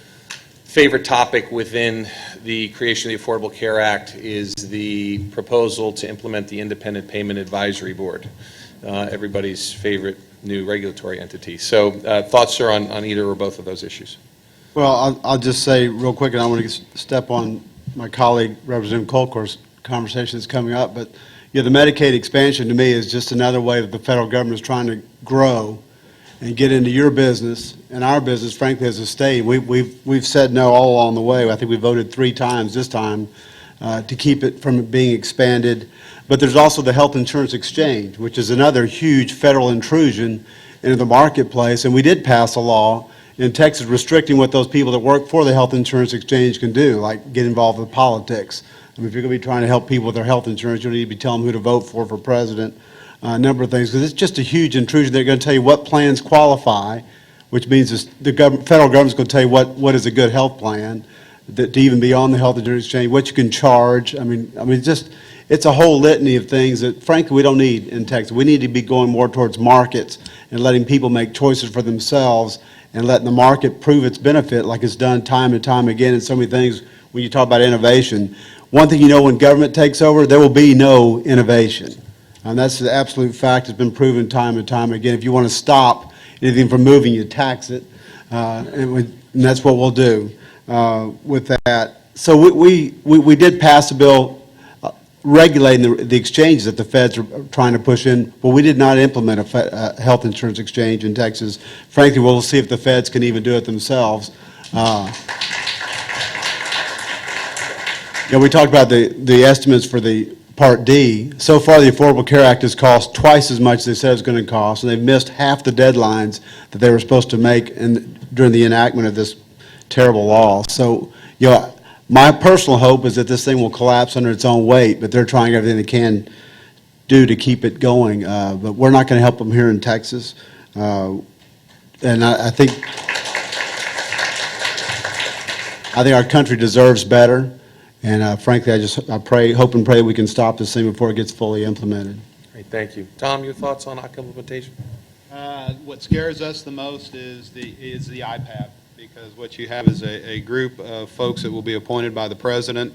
favorite topic within the creation of the Affordable Care Act is the proposal to implement the Independent Payment Advisory Board, everybody's favorite new regulatory entity. So thoughts, sir, on either or both of those issues? Well, I'll just say real quick, and I want to step on my colleague, Representative Colcourt's conversation that's coming up, but the Medicaid expansion to me is just another way that the federal government is trying to grow and get into your business and our business, frankly, as a state. We've said no all along the way. I think we voted 3 times this time to keep it from being expanded. But there's also the health insurance exchange, which is another huge federal intrusion into the marketplace, and we did pass a law in Texas restricting what those people that work for the health insurance exchange can do, like get involved with politics. I mean, if you're going to be trying to help people with their health insurance, you need to be telling them who to vote for president, a number of things, because it's just a huge intrusion. They're going to tell you what plans qualify, which means the federal government's going to tell you what is a good health plan, to even be on the health insurance exchange, what you can charge. I mean, it's a whole litany of things that, frankly, we don't need in Texas. We need to be going more towards markets and letting people make choices for themselves and letting the market prove its benefit like it's done time and time again in so many things when you talk about innovation. One thing you know, when government takes over, there will be no innovation. And that's the absolute fact. It's been proven time and time again. If you want to stop anything from moving, you tax it. And that's what we'll do with that. So we did pass a bill regulating the exchanges that the feds are trying to push in, but we did not implement a health insurance exchange in Texas. Frankly, we'll see if the feds can even do it themselves. We talked about the estimates for the Part D. So far, the Affordable Care Act has cost twice as much as they said it was going to cost, and they've missed half the deadlines that they were supposed to make during the enactment of this terrible law. So, My personal hope is that this thing will collapse under its own weight, but they're trying everything they can do to keep it going. But we're not going to help them here in Texas. And I think our country deserves better. And frankly, I pray, hope and pray we can stop this thing before it gets fully implemented. Great, thank you. Tom, your thoughts on implementation? What scares us the most is the IPAB, because what you have is a group of folks that will be appointed by the president.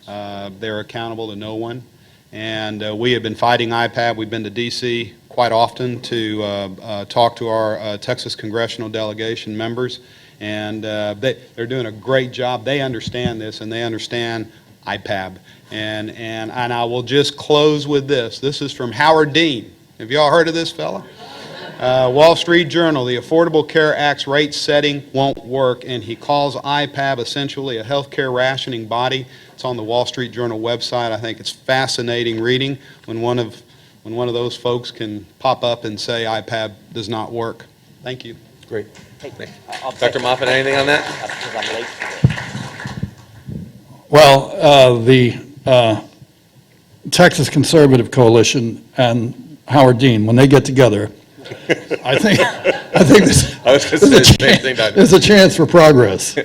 They're accountable to no one. And we have been fighting IPAB. We've been to D.C. quite often to talk to our Texas congressional delegation members. And they're doing a great job. They understand this, and they understand IPAB. And I will just close with this. This is from Howard Dean. Have you all heard of this fella? Wall Street Journal, the Affordable Care Act's rate setting won't work, and he calls IPAB essentially a healthcare rationing body. It's on the Wall Street Journal website. I think it's fascinating reading when one of those folks can pop up and say IPAB does not work. Thank you. Great. Dr. Moffitt, anything on that? Well, the Texas Conservative Coalition and Howard Dean, when they get together, I think I was going to say the same thing, Dr. there's a chance for progress.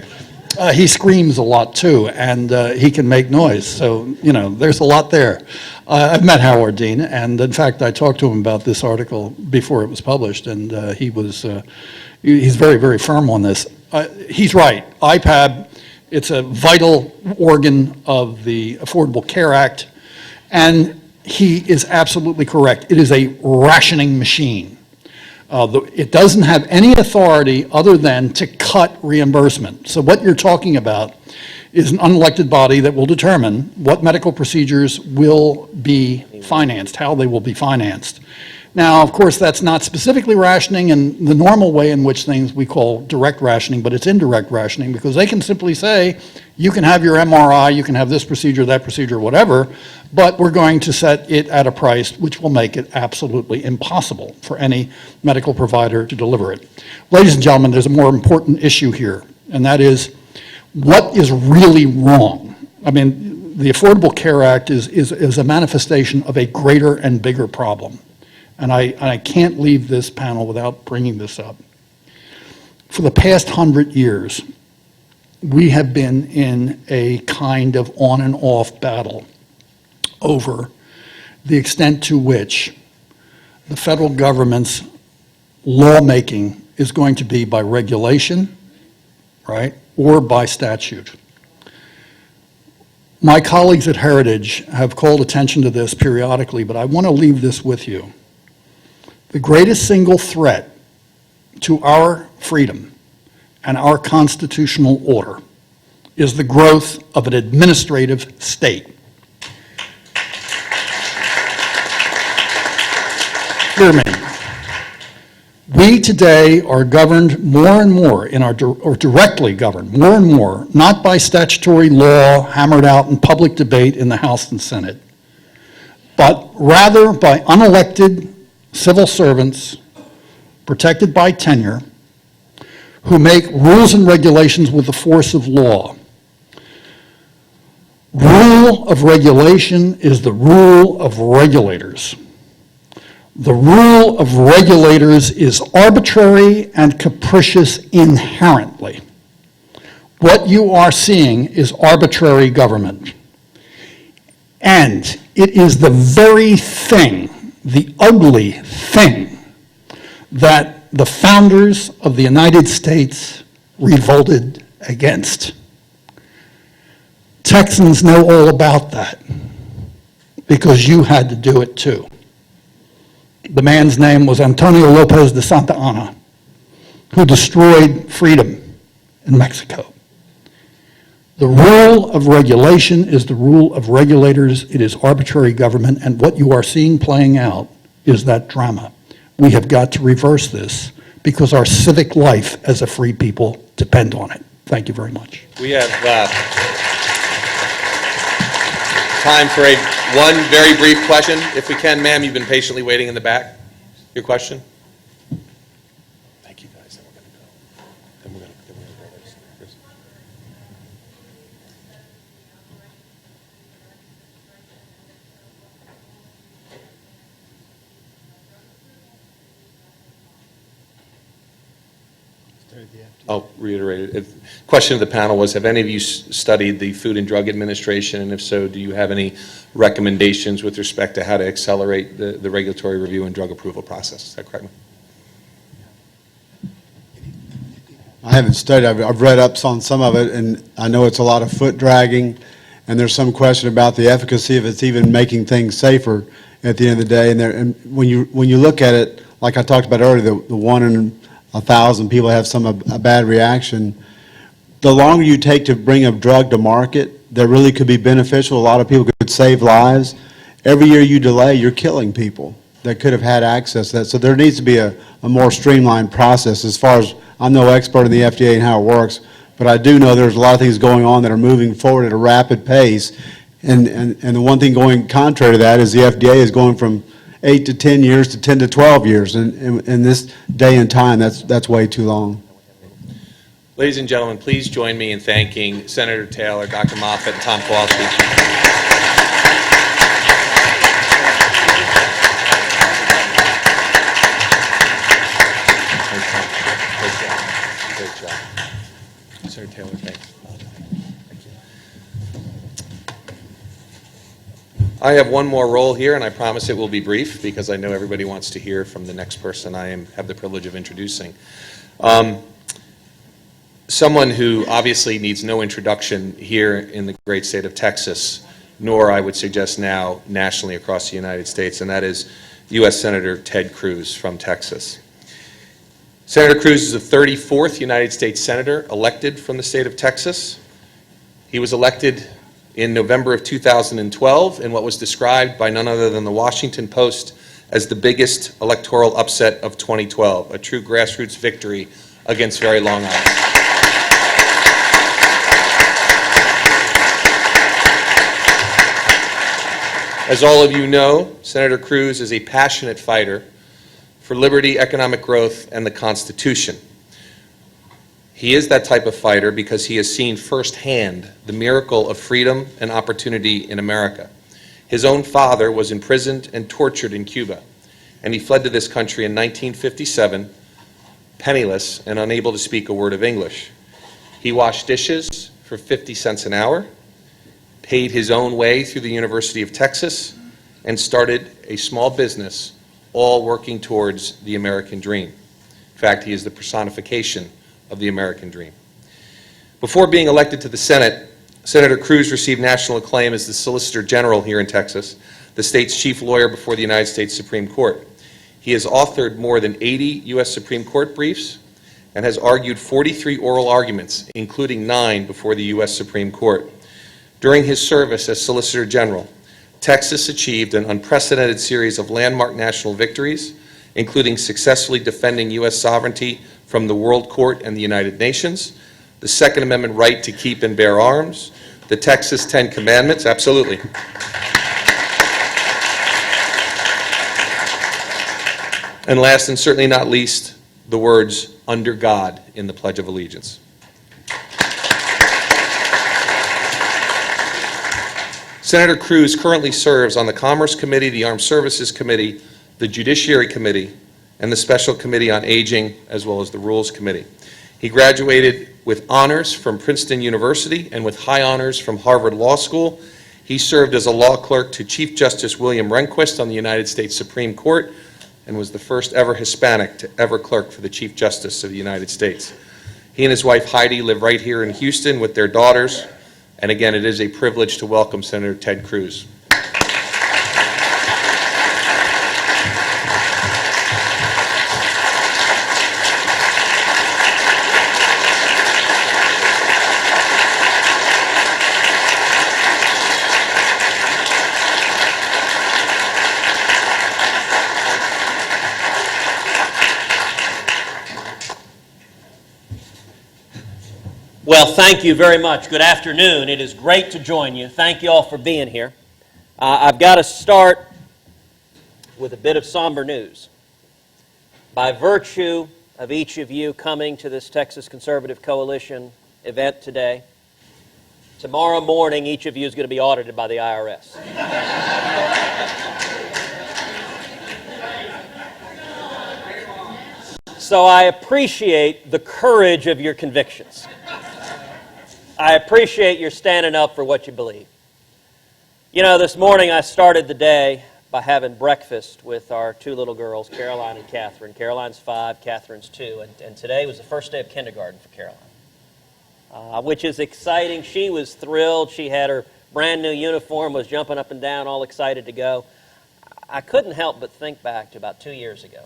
He screams a lot too, and he can make noise. So, there's a lot there. I've met Howard Dean, and in fact, I talked to him about this article before it was published, and he's very, very firm on this. He's right. IPAB, it's a vital organ of the Affordable Care Act, and he is absolutely correct. It is a rationing machine. It doesn't have any authority other than to cut reimbursement. So what you're talking about is an unelected body that will determine what medical procedures will be financed, how they will be financed. Now, of course, that's not specifically rationing in the normal way in which things we call direct rationing, but it's indirect rationing because they can simply say, you can have your MRI, you can have this procedure, that procedure, whatever, but we're going to set it at a price which will make it absolutely impossible for any medical provider to deliver it. Ladies and gentlemen, there's a more important issue here, and that is, what is really wrong? I mean, the Affordable Care Act is a manifestation of a greater and bigger problem. And I can't leave this panel without bringing this up. For the past 100 years, we have been in a kind of on and off battle over the extent to which the federal government's lawmaking is going to be by regulation, right, or by statute. My colleagues at Heritage have called attention to this periodically, but I want to leave this with you. The greatest single threat to our freedom and our constitutional order is the growth of an administrative state. Hear me. We today are governed more and more or directly governed more and more, not by statutory law hammered out in public debate in the House and Senate, but rather by unelected civil servants protected by tenure who make rules and regulations with the force of law. Rule of regulation is the rule of regulators. The rule of regulators is arbitrary and capricious inherently. What you are seeing is arbitrary government. And it is the very thing, the ugly thing, that the founders of the United States revolted against. Texans know all about that because you had to do it too. The man's name was Antonio Lopez de Santa Anna, who destroyed freedom in Mexico. The rule of regulation is the rule of regulators. It is arbitrary government, and what you are seeing playing out is that drama. We have got to reverse this because our civic life as a free people depend on it. Thank you very much. We have time for one very brief question. If we can, ma'am, you've been patiently waiting in the back. Your question? Thank you, guys. Then we're going to go. I'll reiterate it. Question of the panel was, have any of you studied the Food and Drug Administration? And if so, do you have any recommendations with respect to how to accelerate the regulatory review and drug approval process? Is that correct? I haven't studied, I've read up on some of it, and I know it's a lot of foot dragging, and there's some question about the efficacy of it's even making things safer at the end of the day. And when you look at it, like I talked about earlier, the 1 in 1,000 people have a bad reaction. The longer you take to bring a drug to market that really could be beneficial, a lot of people could save lives. Every year you delay, you're killing people that could have had access to that. So there needs to be a more streamlined process. As far as, I'm no expert in the FDA and how it works, but I do know there's a lot of things going on that are moving forward at a rapid pace. And the one thing going contrary to that is the FDA is going from 8 to 10 years to 10 to 12 years. And in this day and time, that's way too long. Ladies and gentlemen, please join me in thanking Senator Taylor, Dr. Moffitt, and Tom Kowalski. Great job. Senator Taylor, thanks. Thank you. I have one more role here, and I promise it will be brief because I know everybody wants to hear from the next person I have the privilege of introducing. Someone who obviously needs no introduction here in the great state of Texas, nor I would suggest now nationally across the United States, and that is U.S. Senator Ted Cruz from Texas. Senator Cruz is the 34th United States Senator elected from the state of Texas. He was elected in November of 2012 in what was described by none other than the Washington Post as the biggest electoral upset of 2012, a true grassroots victory against very long odds. As all of you know, Senator Cruz is a passionate fighter for liberty, economic growth, and the Constitution. He is that type of fighter because he has seen firsthand the miracle of freedom and opportunity in America. His own father was imprisoned and tortured in Cuba, and he fled to this country in 1957, penniless and unable to speak a word of English. He washed dishes for 50 cents an hour, paid his own way through the University of Texas, and started a small business, all working towards the American dream. In fact, he is the personification of the American dream. Before being elected to the Senate, Senator Cruz received national acclaim as the Solicitor General here in Texas, the state's chief lawyer before the United States Supreme Court. He has authored more than 80 U.S. Supreme Court briefs and has argued 43 oral arguments, including 9 before the U.S. Supreme Court. During his service as Solicitor General, Texas achieved an unprecedented series of landmark national victories, including successfully defending U.S. sovereignty from the World Court and the United Nations, the Second Amendment right to keep and bear arms, the Texas 10 Commandments, absolutely. And last and certainly not least, the words, "under God," in the Pledge of Allegiance. Senator Cruz currently serves on the Commerce Committee, the Armed Services Committee, the Judiciary Committee, and the Special Committee on Aging, as well as the Rules Committee. He graduated with honors from Princeton University and with high honors from Harvard Law School. He served as a law clerk to Chief Justice William Rehnquist on the United States Supreme Court and was the first ever Hispanic to ever clerk for the Chief Justice of the United States. He and his wife Heidi live right here in Houston with their daughters. And again, it is a privilege to welcome Senator Ted Cruz. Well, thank you very much. Good afternoon. It is great to join you. Thank you all for being here. I've got to start with a bit of somber news. By virtue of each of you coming to this Texas Conservative Coalition event today, tomorrow morning each of you is going to be audited by the IRS. So I appreciate the courage of your convictions. I appreciate your standing up for what you believe. You know, this morning I started the day by having breakfast with our two little girls, Caroline and Catherine. Caroline's 5, Catherine's 2, and today was the first day of kindergarten for Caroline, which is exciting. She was thrilled. She had her brand new uniform, was jumping up and down, all excited to go. I couldn't help but think back to about 2 years ago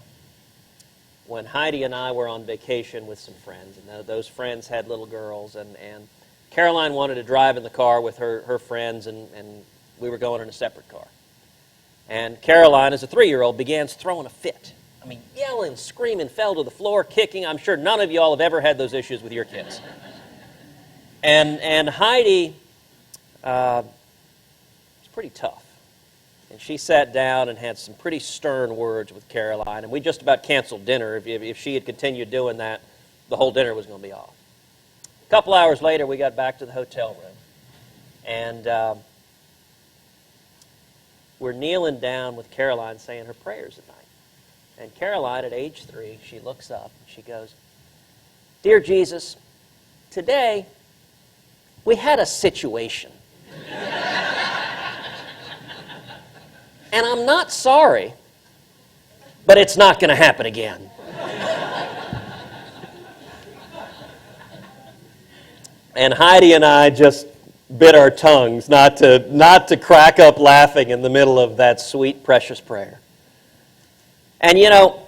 when Heidi and I were on vacation with some friends, and those friends had little girls, and Caroline wanted to drive in the car with her friends, and we were going in a separate car. And Caroline, as a 3-year-old, began throwing a fit. I mean, yelling, screaming, fell to the floor, kicking. I'm sure none of you all have ever had those issues with your kids. And Heidi was pretty tough. And she sat down and had some pretty stern words with Caroline, and we just about canceled dinner. If she had continued doing that, the whole dinner was going to be off. A couple hours later, we got back to the hotel room, and we're kneeling down with Caroline saying her prayers at night. And Caroline, at age 3, she looks up and she goes, "Dear Jesus, today we had a situation. And I'm not sorry, but it's not going to happen again." And Heidi and I just bit our tongues not to crack up laughing in the middle of that sweet, precious prayer. And you know,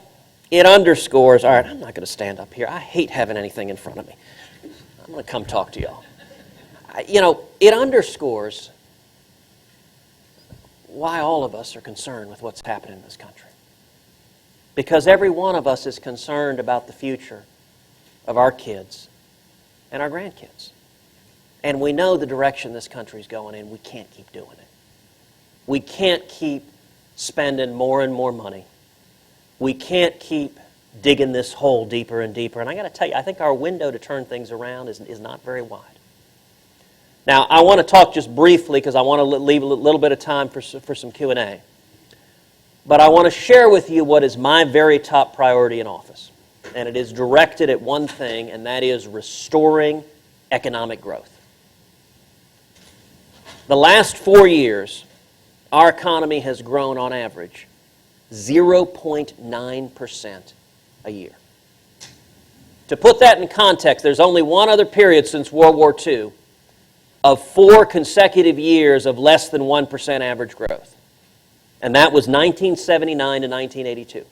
it underscores, all right, I'm not going to stand up here. I hate having anything in front of me. I'm going to come talk to y'all. You know, it underscores why all of us are concerned with what's happening in this country. Because every one of us is concerned about the future of our kids and our grandkids. And we know the direction this country is going in. We can't keep doing it. We can't keep spending more and more money. We can't keep digging this hole deeper and deeper. And I got to tell you, I think our window to turn things around is not very wide. Now, I want to talk just briefly because I want to leave a little bit of time for some Q&A. But I want to share with you what is my very top priority in office. And it is directed at one thing, and that is restoring economic growth. The last 4 years, our economy has grown on average 0.9% a year. To put that in context, there's only one other period since World War II of 4 consecutive years of less than 1% average growth. And that was 1979 to 1982.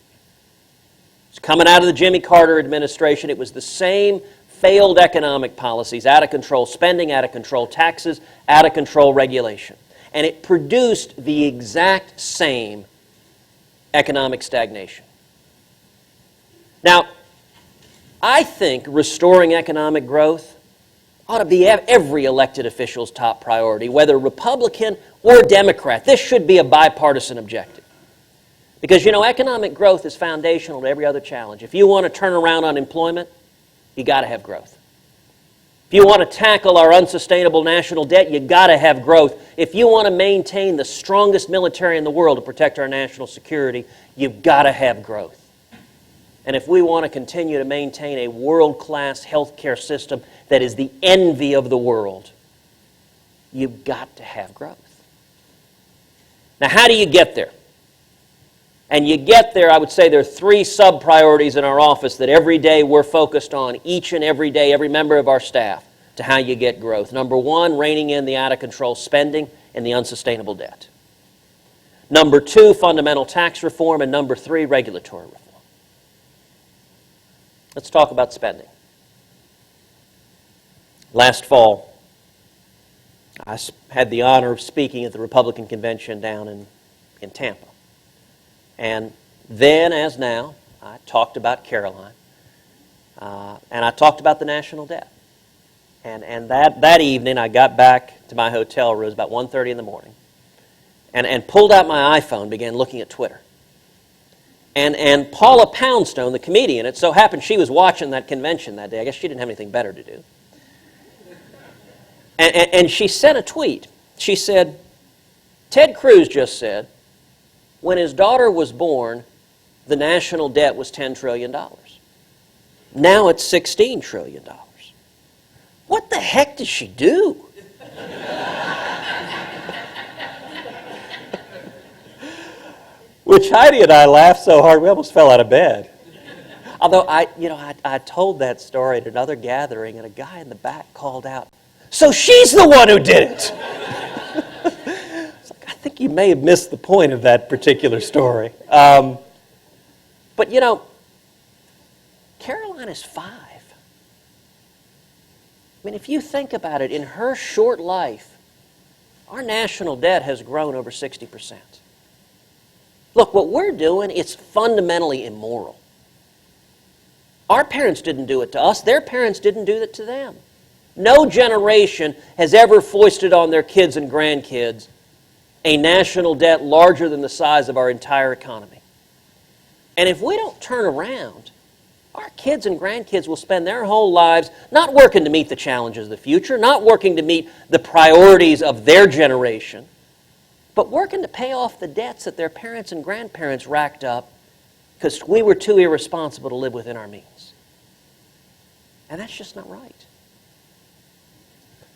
It's coming out of the Jimmy Carter administration. It was the same failed economic policies, out of control spending, out of control taxes, out of control regulation. And it produced the exact same economic stagnation. Now, I think restoring economic growth ought to be every elected official's top priority, whether Republican or Democrat. This should be a bipartisan objective. Because, you know, economic growth is foundational to every other challenge. If you want to turn around unemployment, you got to have growth. If you want to tackle our unsustainable national debt, you got to have growth. If you want to maintain the strongest military in the world to protect our national security, you've got to have growth. And if we want to continue to maintain a world-class healthcare system that is the envy of the world, you've got to have growth. Now, how do you get there? And you get there, I would say there are 3 sub-priorities in our office that every day we're focused on, each and every day, every member of our staff, to how you get growth. Number 1, reining in the out-of-control spending and the unsustainable debt. Number 2, fundamental tax reform. And number 3, regulatory reform. Let's talk about spending. Last fall, I had the honor of speaking at the Republican convention down in Tampa. And then, as now, I talked about Caroline, and I talked about the national debt. And that evening, I got back to my hotel room, it was about 1:30 in the morning, and pulled out my iPhone, began looking at Twitter. And Paula Poundstone, the comedian, it so happened she was watching that convention that day. I guess she didn't have anything better to do. And she sent a tweet. She said, "Ted Cruz just said, when his daughter was born, the national debt was $10 trillion. Now it's $16 trillion. What the heck does she do? Which Heidi and I laughed so hard we almost fell out of bed. Although I told that story at another gathering, and a guy in the back called out, "So she's the one who did it!" It's like, I think you may have missed the point of that particular story. But Carolina's 5. I mean, if you think about it, in her short life, our national debt has grown over 60%. Look, what we're doing, it's fundamentally immoral. Our parents didn't do it to us. Their parents didn't do it to them. No generation has ever foisted on their kids and grandkids a national debt larger than the size of our entire economy. And if we don't turn around, our kids and grandkids will spend their whole lives not working to meet the challenges of the future, not working to meet the priorities of their generation, but working to pay off the debts that their parents and grandparents racked up because we were too irresponsible to live within our means. And that's just not right.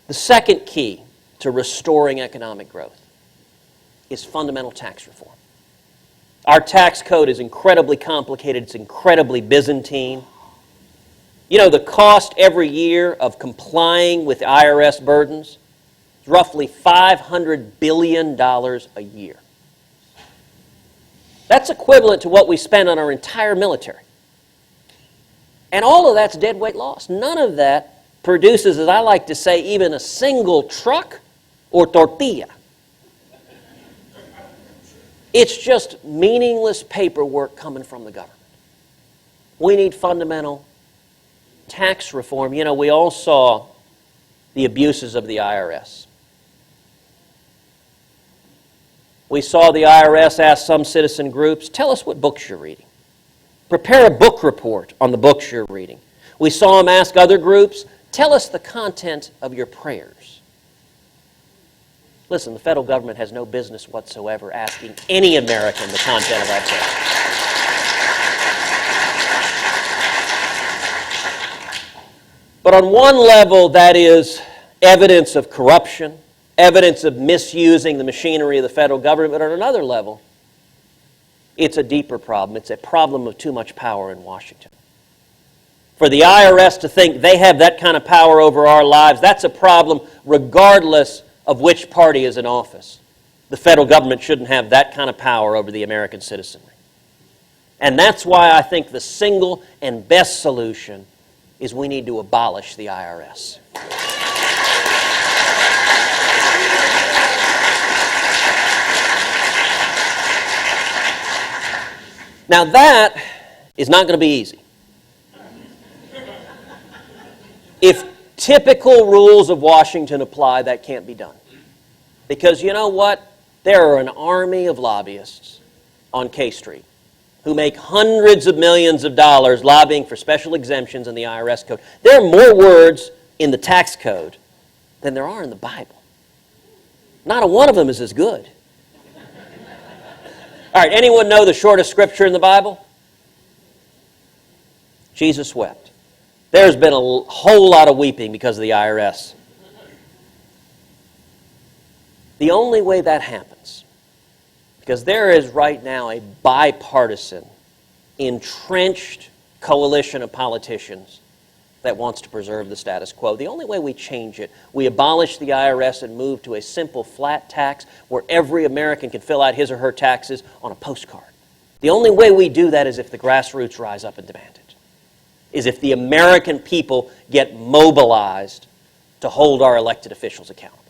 The second key to restoring economic growth is fundamental tax reform. Our tax code is incredibly complicated. It's incredibly Byzantine. You know, the cost every year of complying with IRS burdens is roughly $500 billion a year. That's equivalent to what we spend on our entire military. And all of that's dead weight loss. None of that produces, as I like to say, even a single truck or tortilla. It's just meaningless paperwork coming from the government. We need fundamental tax reform. You know, we all saw the abuses of the IRS. We saw the IRS ask some citizen groups, tell us what books you're reading. Prepare a book report on the books you're reading. We saw them ask other groups, tell us the content of your prayers. Listen, the federal government has no business whatsoever asking any American the content of our prayers. But on one level, that is evidence of corruption, evidence of misusing the machinery of the federal government. But on another level, it's a deeper problem. It's a problem of too much power in Washington. For the IRS to think they have that kind of power over our lives, that's a problem regardless of which party is in office. The federal government shouldn't have that kind of power over the American citizenry. And that's why I think the single and best solution is we need to abolish the IRS. Now that is not going to be easy. If typical rules of Washington apply, that can't be done. Because you know what? There are an army of lobbyists on K Street who make hundreds of millions of dollars lobbying for special exemptions in the IRS code. There are more words in the tax code than there are in the Bible. Not a one of them is as good. All right, anyone know the shortest scripture in the Bible? Jesus wept. There's been a whole lot of weeping because of the IRS. The only way that happens, because there is right now a bipartisan, entrenched coalition of politicians that wants to preserve the status quo. The only way we change it, we abolish the IRS and move to a simple flat tax where every American can fill out his or her taxes on a postcard. The only way we do that is if the grassroots rise up and demand it, is if the American people get mobilized to hold our elected officials accountable.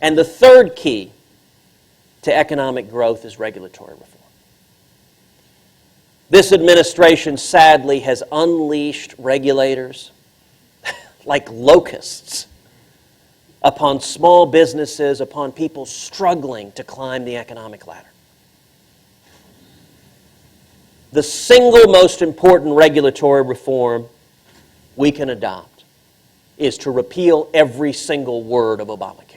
And the third key to economic growth is regulatory reform. This administration, sadly, has unleashed regulators like locusts upon small businesses, upon people struggling to climb the economic ladder. The single most important regulatory reform we can adopt is to repeal every single word of Obamacare.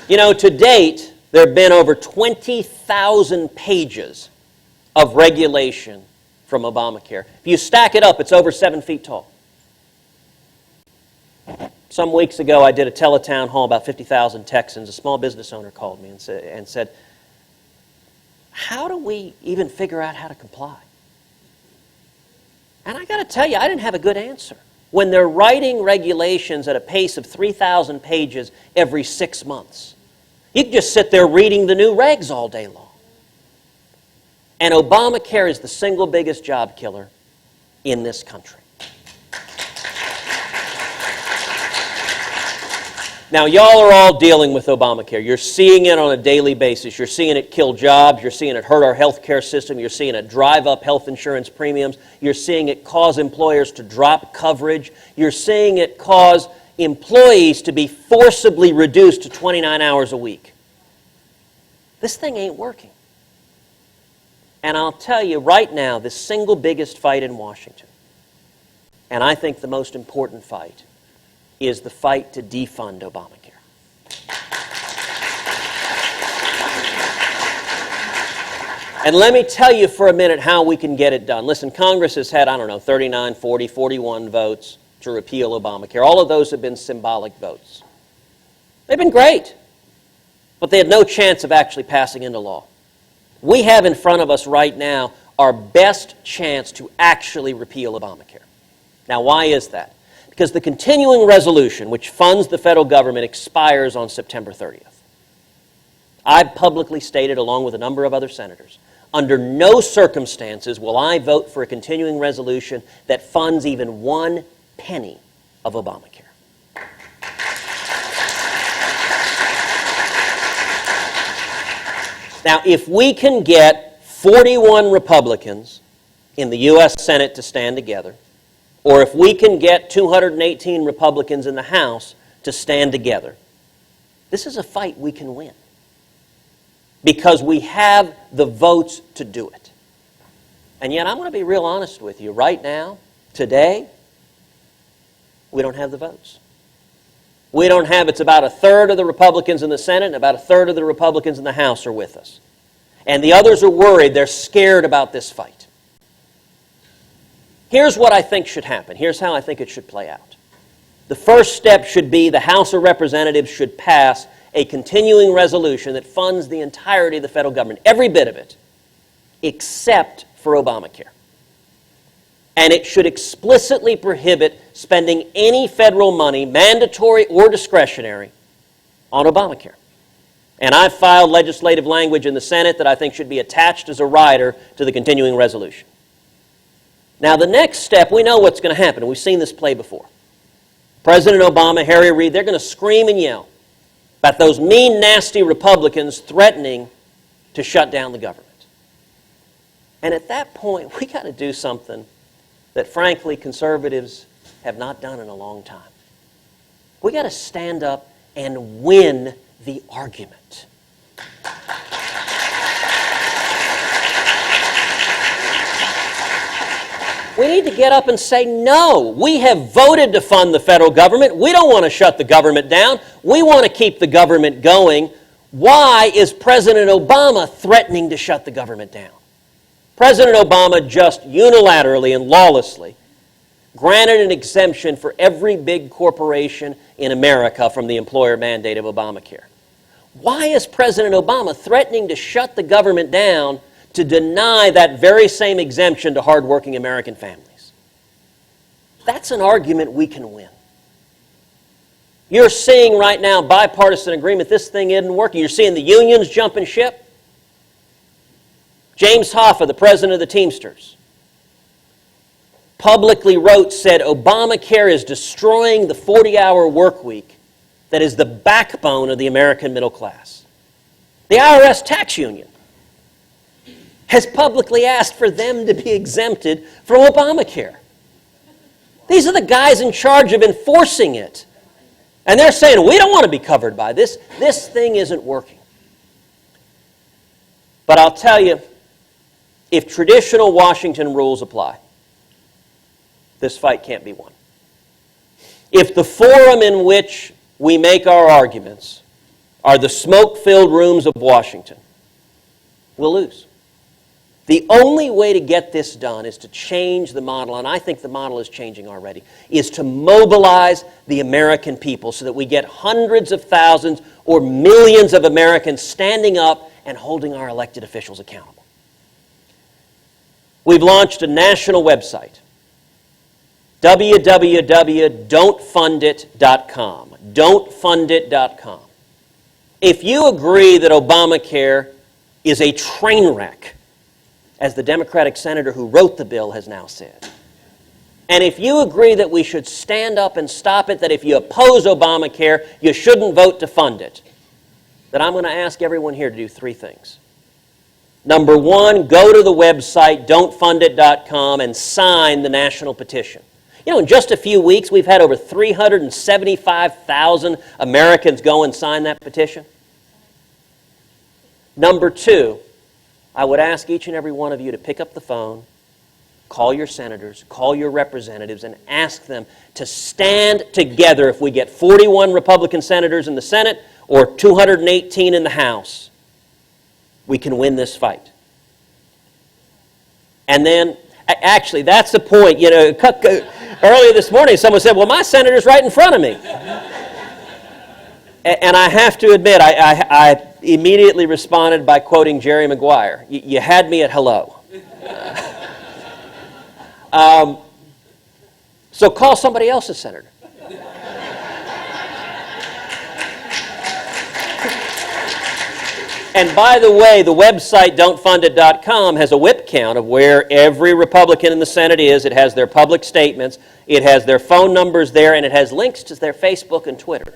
You know, to date, there have been over 20,000 pages of regulation from Obamacare. If you stack it up, it's over 7 feet tall. Some weeks ago, I did a teletown hall, about 50,000 Texans. A small business owner called me and said, how do we even figure out how to comply? And I got to tell you, I didn't have a good answer. When they're writing regulations at a pace of 3,000 pages every 6 months, you can just sit there reading the new regs all day long. And Obamacare is the single biggest job killer in this country. Now, y'all are all dealing with Obamacare. You're seeing it on a daily basis. You're seeing it kill jobs. You're seeing it hurt our health care system. You're seeing it drive up health insurance premiums. You're seeing it cause employers to drop coverage. You're seeing it cause employees to be forcibly reduced to 29 hours a week. This thing ain't working. And I'll tell you right now, the single biggest fight in Washington, and I think the most important fight, is the fight to defund Obamacare. And let me tell you for a minute how we can get it done. Listen, Congress has had, 39, 40, 41 votes to repeal Obamacare. All of those have been symbolic votes. They've been great, but they had no chance of actually passing into law. We have in front of us right now our best chance to actually repeal Obamacare. Now, why is that? Because the continuing resolution, which funds the federal government, expires on September 30th. I've publicly stated, along with a number of other senators, under no circumstances will I vote for a continuing resolution that funds even 1 penny of Obamacare. Now, if we can get 41 Republicans in the U.S. Senate to stand together, or if we can get 218 Republicans in the House to stand together, this is a fight we can win. Because we have the votes to do it. And yet, I'm going to be real honest with you. Right now, today, we don't have the votes. We don't have, it's about a third of the Republicans in the Senate and about a third of the Republicans in the House are with us. And the others are worried. They're scared about this fight. Here's what I think should happen. Here's how I think it should play out. The first step should be the House of Representatives should pass a continuing resolution that funds the entirety of the federal government, every bit of it, except for Obamacare. And it should explicitly prohibit spending any federal money, mandatory or discretionary, on Obamacare. And I've filed legislative language in the Senate that I think should be attached as a rider to the continuing resolution. Now, the next step, we know what's going to happen. We've seen this play before. President Obama, Harry Reid, they're going to scream and yell about those mean, nasty Republicans threatening to shut down the government. And at that point, we got to do something that, frankly, conservatives have not done in a long time. We got to stand up and win the argument. We need to get up and say, no, we have voted to fund the federal government. We don't want to shut the government down. We want to keep the government going. Why is President Obama threatening to shut the government down? President Obama just unilaterally and lawlessly granted an exemption for every big corporation in America from the employer mandate of Obamacare. Why is President Obama threatening to shut the government down to deny that very same exemption to hardworking American families? That's an argument we can win. You're seeing right now bipartisan agreement. This thing isn't working. You're seeing the unions jumping ship. James Hoffa, the president of the Teamsters, publicly said Obamacare is destroying the 40-hour work week that is the backbone of the American middle class. The IRS tax union has publicly asked for them to be exempted from Obamacare. These are the guys in charge of enforcing it. And they're saying, we don't want to be covered by this. This thing isn't working. But I'll tell you, if traditional Washington rules apply, this fight can't be won. If the forum in which we make our arguments are the smoke-filled rooms of Washington, we'll lose. The only way to get this done is to change the model, and I think the model is changing already, is to mobilize the American people so that we get hundreds of thousands or millions of Americans standing up and holding our elected officials accountable. We've launched a national website, www.don'tfundit.com, don'tfundit.com. If you agree that Obamacare is a train wreck, as the Democratic senator who wrote the bill has now said, and if you agree that we should stand up and stop it, that if you oppose Obamacare, you shouldn't vote to fund it, then I'm going to ask everyone here to do three things. Number one, go to the website, don'tfundit.com, and sign the national petition. You know, in just a few weeks, we've had over 375,000 Americans go and sign that petition. Number two, I would ask each and every one of you to pick up the phone, call your senators, call your representatives, and ask them to stand together. If we get 41 Republican senators in the Senate or 218 in the House, we can win this fight. And then, actually, that's the point. You know, earlier this morning, someone said, well, my senator's right in front of me. And I have to admit, I immediately responded by quoting Jerry Maguire. You had me at hello. So call somebody else's senator. And by the way, the website don'tfundit.com has a whip count of where every Republican in the Senate is. It has their public statements, it has their phone numbers there, and it has links to their Facebook and Twitter.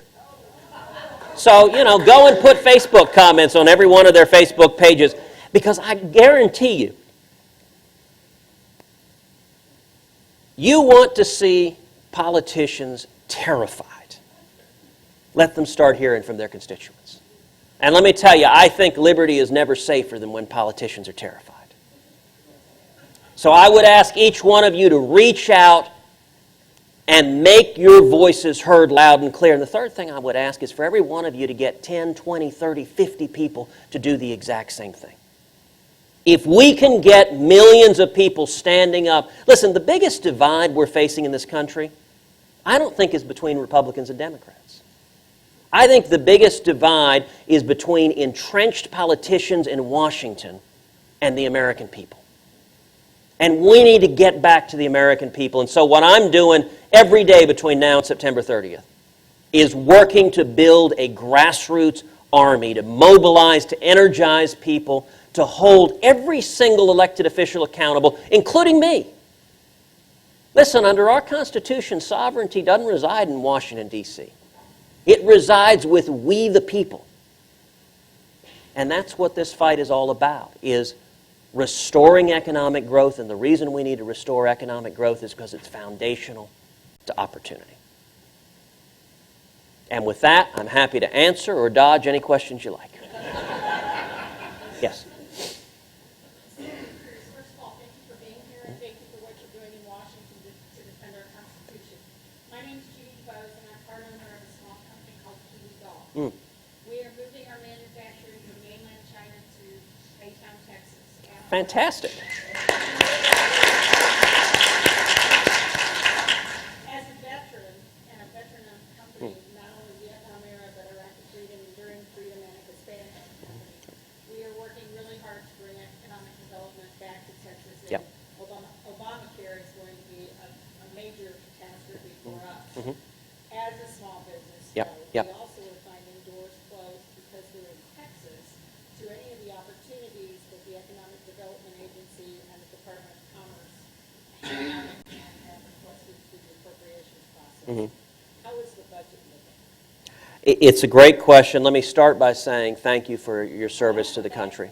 So, you know, go and put Facebook comments on every one of their Facebook pages, because I guarantee you, you want to see politicians terrified. Let them start hearing from their constituents. And let me tell you, I think liberty is never safer than when politicians are terrified. So I would ask each one of you to reach out and make your voices heard loud and clear. And the third thing I would ask is for every one of you to get 10, 20, 30, 50 people to do the exact same thing. If we can get millions of people standing up, listen, the biggest divide we're facing in this country, I don't think is between Republicans and Democrats. I think the biggest divide is between entrenched politicians in Washington and the American people. And we need to get back to the American people. And so what I'm doing every day between now and September 30th is working to build a grassroots army, to mobilize, to energize people, to hold every single elected official accountable, including me. Listen, under our Constitution, sovereignty doesn't reside in Washington, D.C. It resides with we the people. And that's what this fight is all about, is restoring economic growth. And the reason we need to restore economic growth is because it's foundational to opportunity. And with that, I'm happy to answer or dodge any questions you like. Yes. First of all, thank you for being here, and thank you for what you're doing in Washington to defend our Constitution. My name is Judy Bose, and I'm part owner of a small company called Kiwi Golf. We are moving our manufacturing from mainland China to Baytown, Texas. Fantastic. As a veteran, and a veteran-owned company, not only Vietnam era, but Iraq freedom, enduring freedom, and a Hispanic company, we are working really hard to bring economic development back to Texas. Yep. Obamacare is going to be a major catastrophe for us. As a small business, Yep, though, yep. we also are finding doors closed because we're in Texas to any of the opportunities that the Economic Development Agency and the Department of Commerce have and have requested through the appropriations process. How is the budget looking? It's a great question. Let me start by saying thank you for your service to the country.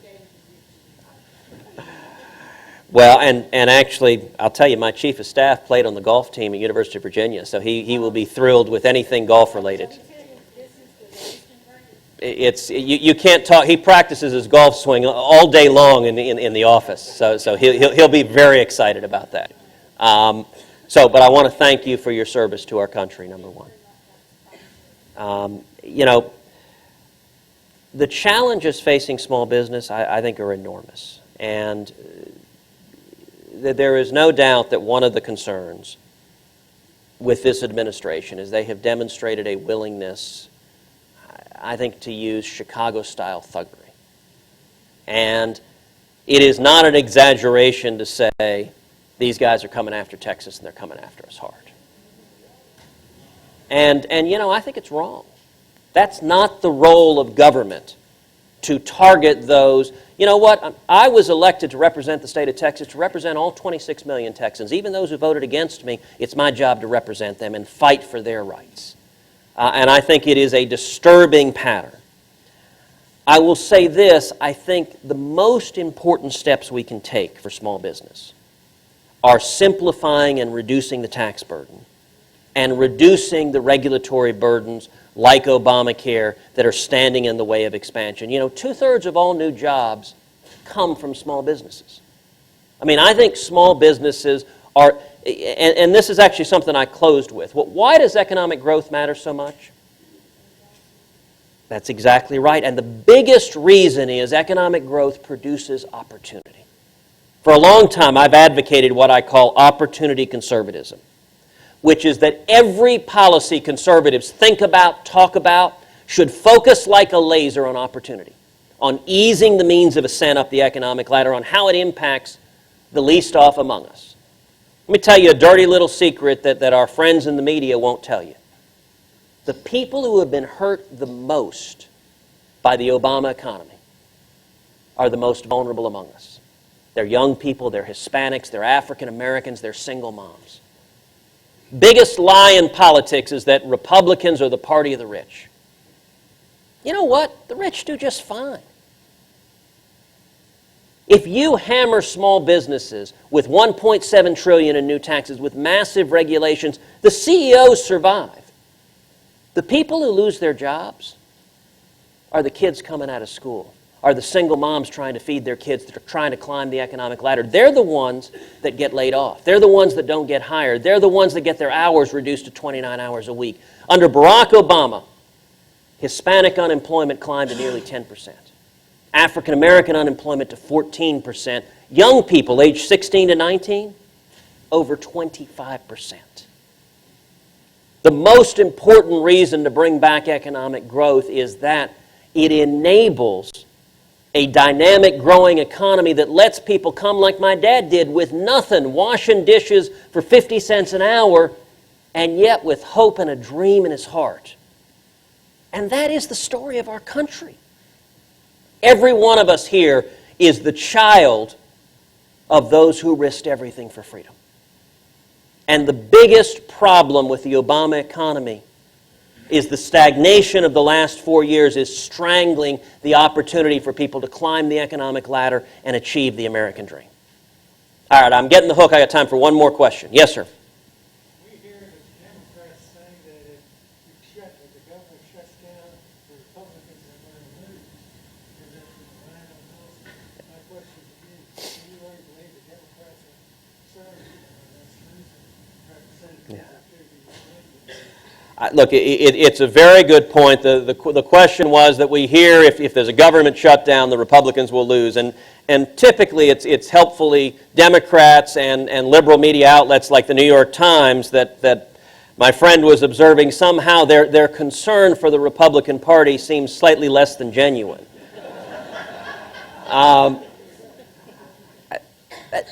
Well, and actually, I'll tell you, my chief of staff played on the golf team at University of Virginia, so he will be thrilled with anything golf related. It's you can't talk. He practices his golf swing all day long in the office, so he'll be very excited about that. But I want to thank you for your service to our country. Number one, you know, The challenges facing small business, I think, are enormous. And there is no doubt that one of the concerns with this administration is they have demonstrated a willingness, I think, to use Chicago-style thuggery. And it is not an exaggeration to say these guys are coming after Texas and they're coming after us hard. And you know, I think it's wrong. That's not the role of government, to target those. You know what? I was elected to represent the state of Texas, to represent all 26 million Texans. Even those who voted against me, it's my job to represent them and fight for their rights. And I think it is a disturbing pattern. I will say this, I think the most important steps we can take for small business are simplifying and reducing the tax burden and reducing the regulatory burdens like Obamacare that are standing in the way of expansion. You know, 2/3 of all new jobs come from small businesses. I mean, I think small businesses are, and this is actually something I closed with. Why does economic growth matter so much? That's exactly right. And the biggest reason is economic growth produces opportunity. For a long time, I've advocated what I call opportunity conservatism, which is that every policy conservatives think about, talk about, should focus like a laser on opportunity, on easing the means of ascent up the economic ladder, on how it impacts the least off among us. Let me tell you a dirty little secret that our friends in the media won't tell you. The people who have been hurt the most by the Obama economy are the most vulnerable among us. They're young people, they're Hispanics, they're African Americans, they're single moms. Biggest lie in politics is that Republicans are the party of the rich. You know what? The rich do just fine. If you hammer small businesses with $1.7 trillion in new taxes, with massive regulations, the CEOs survive. The people who lose their jobs are the kids coming out of school, are the single moms trying to feed their kids that are trying to climb the economic ladder. They're the ones that get laid off. They're the ones that don't get hired. They're the ones that get their hours reduced to 29 hours a week. Under Barack Obama, Hispanic unemployment climbed to nearly 10%. African American unemployment to 14%. Young people aged 16 to 19, over 25%. The most important reason to bring back economic growth is that it enables a dynamic, growing economy that lets people come like my dad did with nothing, washing dishes for 50 cents an hour, and yet with hope and a dream in his heart. And that is the story of our country. Every one of us here is the child of those who risked everything for freedom. And the biggest problem with the Obama economy is the stagnation of the last 4 years is strangling the opportunity for people to climb the economic ladder and achieve the American dream. All right, I'm getting the hook. I got time for one more question. Yes, sir. We hear the Democrats saying that if the government shuts down, the Republicans are going to lose. Is that right on those? My question to you, do you really believe the Democrats are concerned that's the reason Representative Look, it's a very good point. The question was that we hear if there's a government shutdown, the Republicans will lose. And typically it's helpfully Democrats and liberal media outlets like the New York Times that my friend was observing somehow their concern for the Republican Party seems slightly less than genuine.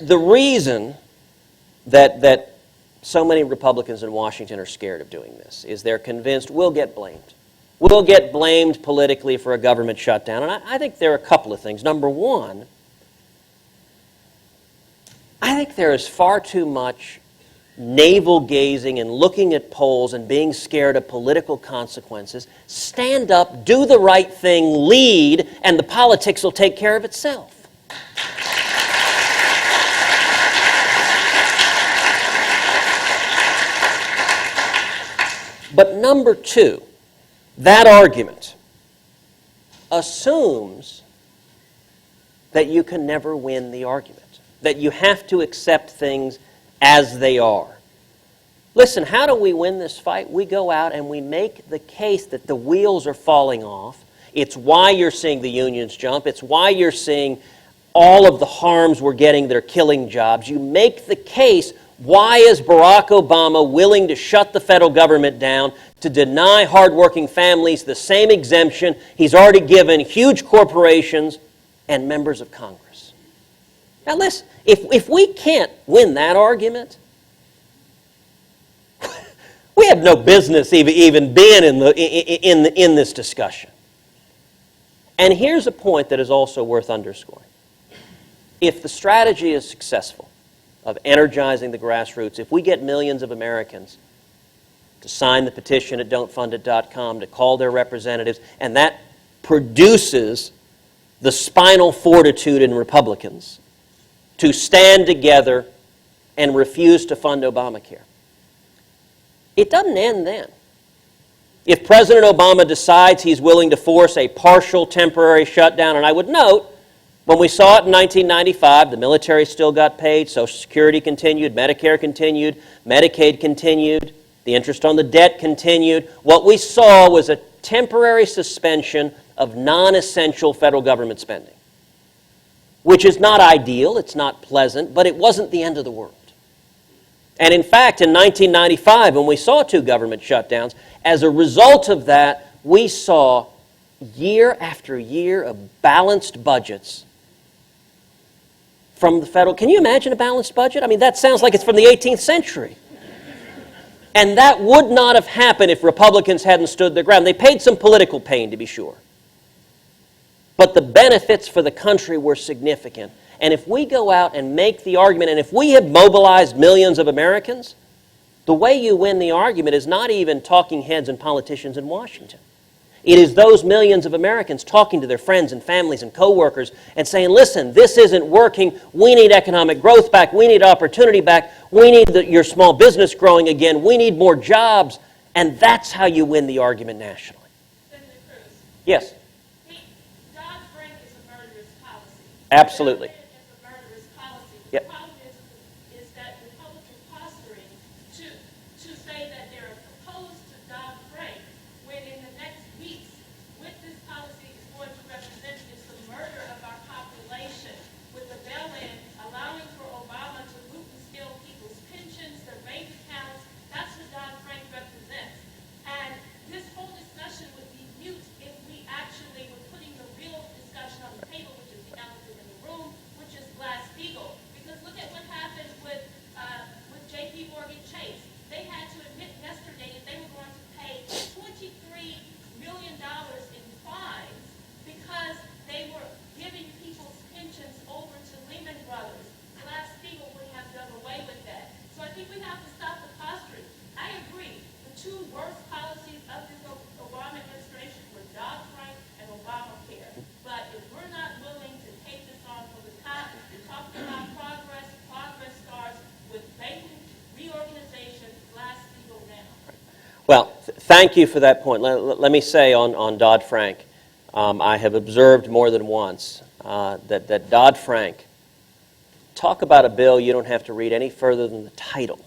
The reason that so many Republicans in Washington are scared of doing this is they're convinced we'll get blamed. We'll get blamed politically for a government shutdown. And I think there are a couple of things. Number one, I think there is far too much navel-gazing and looking at polls and being scared of political consequences. Stand up, do the right thing, lead, and the politics will take care of itself. But number two, that argument assumes that you can never win the argument, that you have to accept things as they are. Listen, how do we win this fight? We go out and we make the case that the wheels are falling off. It's why you're seeing the unions jump. It's why you're seeing all of the harms we're getting that are killing jobs. You make the case, why is Barack Obama willing to shut the federal government down, to deny hardworking families the same exemption he's already given huge corporations and members of Congress? Now listen, if we can't win that argument, we have no business even being in this discussion. And here's a point that is also worth underscoring. If the strategy is successful of energizing the grassroots, if we get millions of Americans to sign the petition at don'tfundit.com, to call their representatives, and that produces the spinal fortitude in Republicans to stand together and refuse to fund Obamacare, it doesn't end then. If President Obama decides he's willing to force a partial temporary shutdown, and I would note, when we saw it in 1995, the military still got paid, Social Security continued, Medicare continued, Medicaid continued, the interest on the debt continued. What we saw was a temporary suspension of non-essential federal government spending, which is not ideal, it's not pleasant, but it wasn't the end of the world. And in fact, in 1995, when we saw 2 government shutdowns, as a result of that, we saw year after year of balanced budgets from the federal. Can you imagine a balanced budget? I mean, that sounds like it's from the 18th century. And that would not have happened if Republicans hadn't stood their ground. They paid some political pain, to be sure. But the benefits for the country were significant. And if we go out and make the argument, and if we have mobilized millions of Americans, the way you win the argument is not even talking heads and politicians in Washington. It is those millions of Americans talking to their friends and families and coworkers and saying, listen, this isn't working. We need economic growth back. We need opportunity back. We need your small business growing again. We need more jobs. And that's how you win the argument nationally. Senator Cruz. Yes, Dodd-Frank is a murderous policy. absolutely. It's a murderous policy. Yep. The problem is that Republicans are posturing to say that they're opposed to Dodd-Frank, when in the next weeks, what this policy is going to represent is the murder of our population, with the bail-in allowing for Obama to root and steal people's pensions, their bank accounts. That's what Dodd-Frank represents. And this whole discussion would be mute if we actually were putting the real discussion on the table, which is the elephant in the room, which is Glass-Steagall. Because look at what happened with J.P. Morgan Chase. They had to admit yesterday that they were going to pay $23 million in fines because they were giving people's pensions over to Lehman Brothers. Glass-Steagall would have done away with that. So I think we have to stop the posturing. I agree. The 2 worst policies of this Obama administration were Dodd-Frank and Obamacare. But if we're not willing to take this on from the top, we're talking about progress. Progress starts with banking reorganization, Glass-Steagall now. Well, thank you for that point. Let me say on Dodd-Frank, I have observed more than once that Dodd-Frank, talk about a bill you don't have to read any further than the title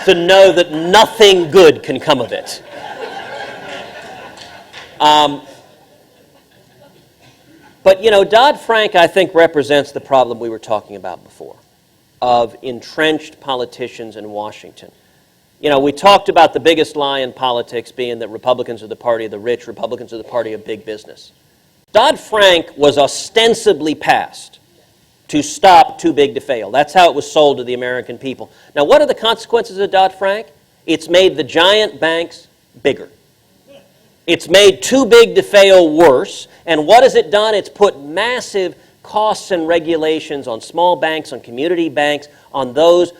to know that nothing good can come of it. But, you know, Dodd-Frank, I think, represents the problem we were talking about before, of entrenched politicians in Washington. You know, we talked about the biggest lie in politics being that Republicans are the party of the rich, Republicans are the party of big business. Dodd-Frank was ostensibly passed to stop too big to fail. That's how it was sold to the American people. Now, what are the consequences of Dodd-Frank? It's made the giant banks bigger. It's made too big to fail worse. And what has it done? It's put massive costs and regulations on small banks, on community banks, on those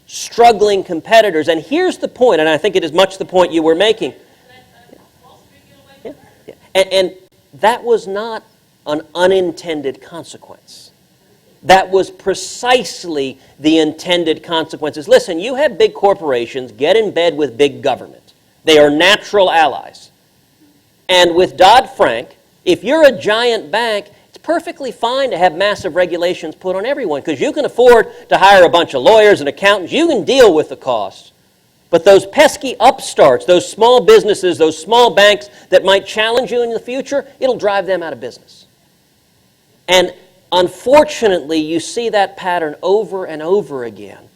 struggling competitors. And here's the point, and I think it is much the point you were making. And that was not an unintended consequence. That was precisely the intended consequences. Listen, you have big corporations get in bed with big government. They are natural allies. And with Dodd-Frank, if you're a giant bank, it's perfectly fine to have massive regulations put on everyone because you can afford to hire a bunch of lawyers and accountants. You can deal with the costs. But those pesky upstarts, those small businesses, those small banks that might challenge you in the future, it'll drive them out of business. And unfortunately, you see that pattern over and over again,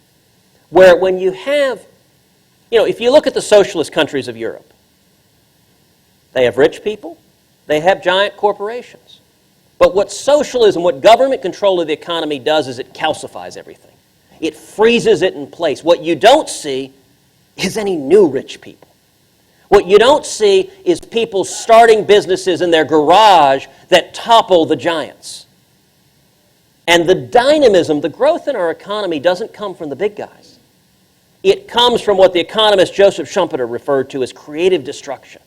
where when you have, if you look at the socialist countries of Europe, they have rich people, they have giant corporations. But what socialism, what government control of the economy does is it calcifies everything. It freezes it in place. What you don't see is any new rich people. What you don't see is people starting businesses in their garage that topple the giants. And the dynamism, the growth in our economy doesn't come from the big guys. It comes from what the economist Joseph Schumpeter referred to as creative destruction.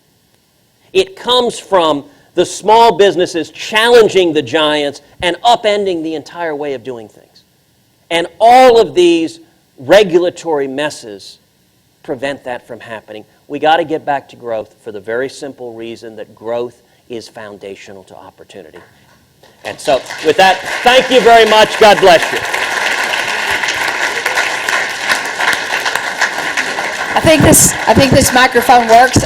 It comes from the small businesses challenging the giants and upending the entire way of doing things. And all of these regulatory messes prevent that from happening. We got to get back to growth for the very simple reason that growth is foundational to opportunity. And so, with that, thank you very much. God bless you. I think this microphone works.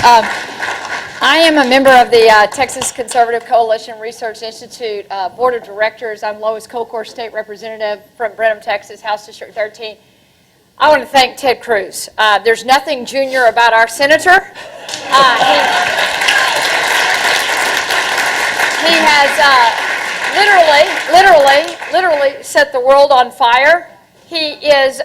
I am a member of the Texas Conservative Coalition Research Institute Board of Directors. I'm Lois Colcore, State Representative from Brenham, Texas, House District 13. I want to thank Ted Cruz. There's nothing junior about our senator. He has literally set the world on fire. He is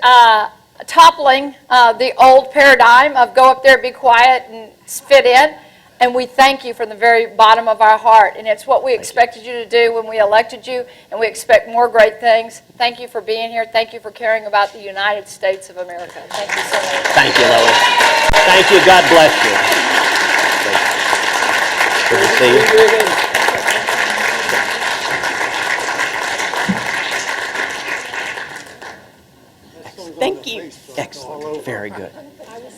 toppling the old paradigm of go up there, be quiet, and fit in. And we thank you from the very bottom of our heart. And it's what we expected you to do when we elected you, and we expect more great things. Thank you for being here. Thank you for caring about the United States of America. Thank you so much. Thank you, Lois. Thank you. God bless you. Good to see you. Thank you. Excellent. Very good.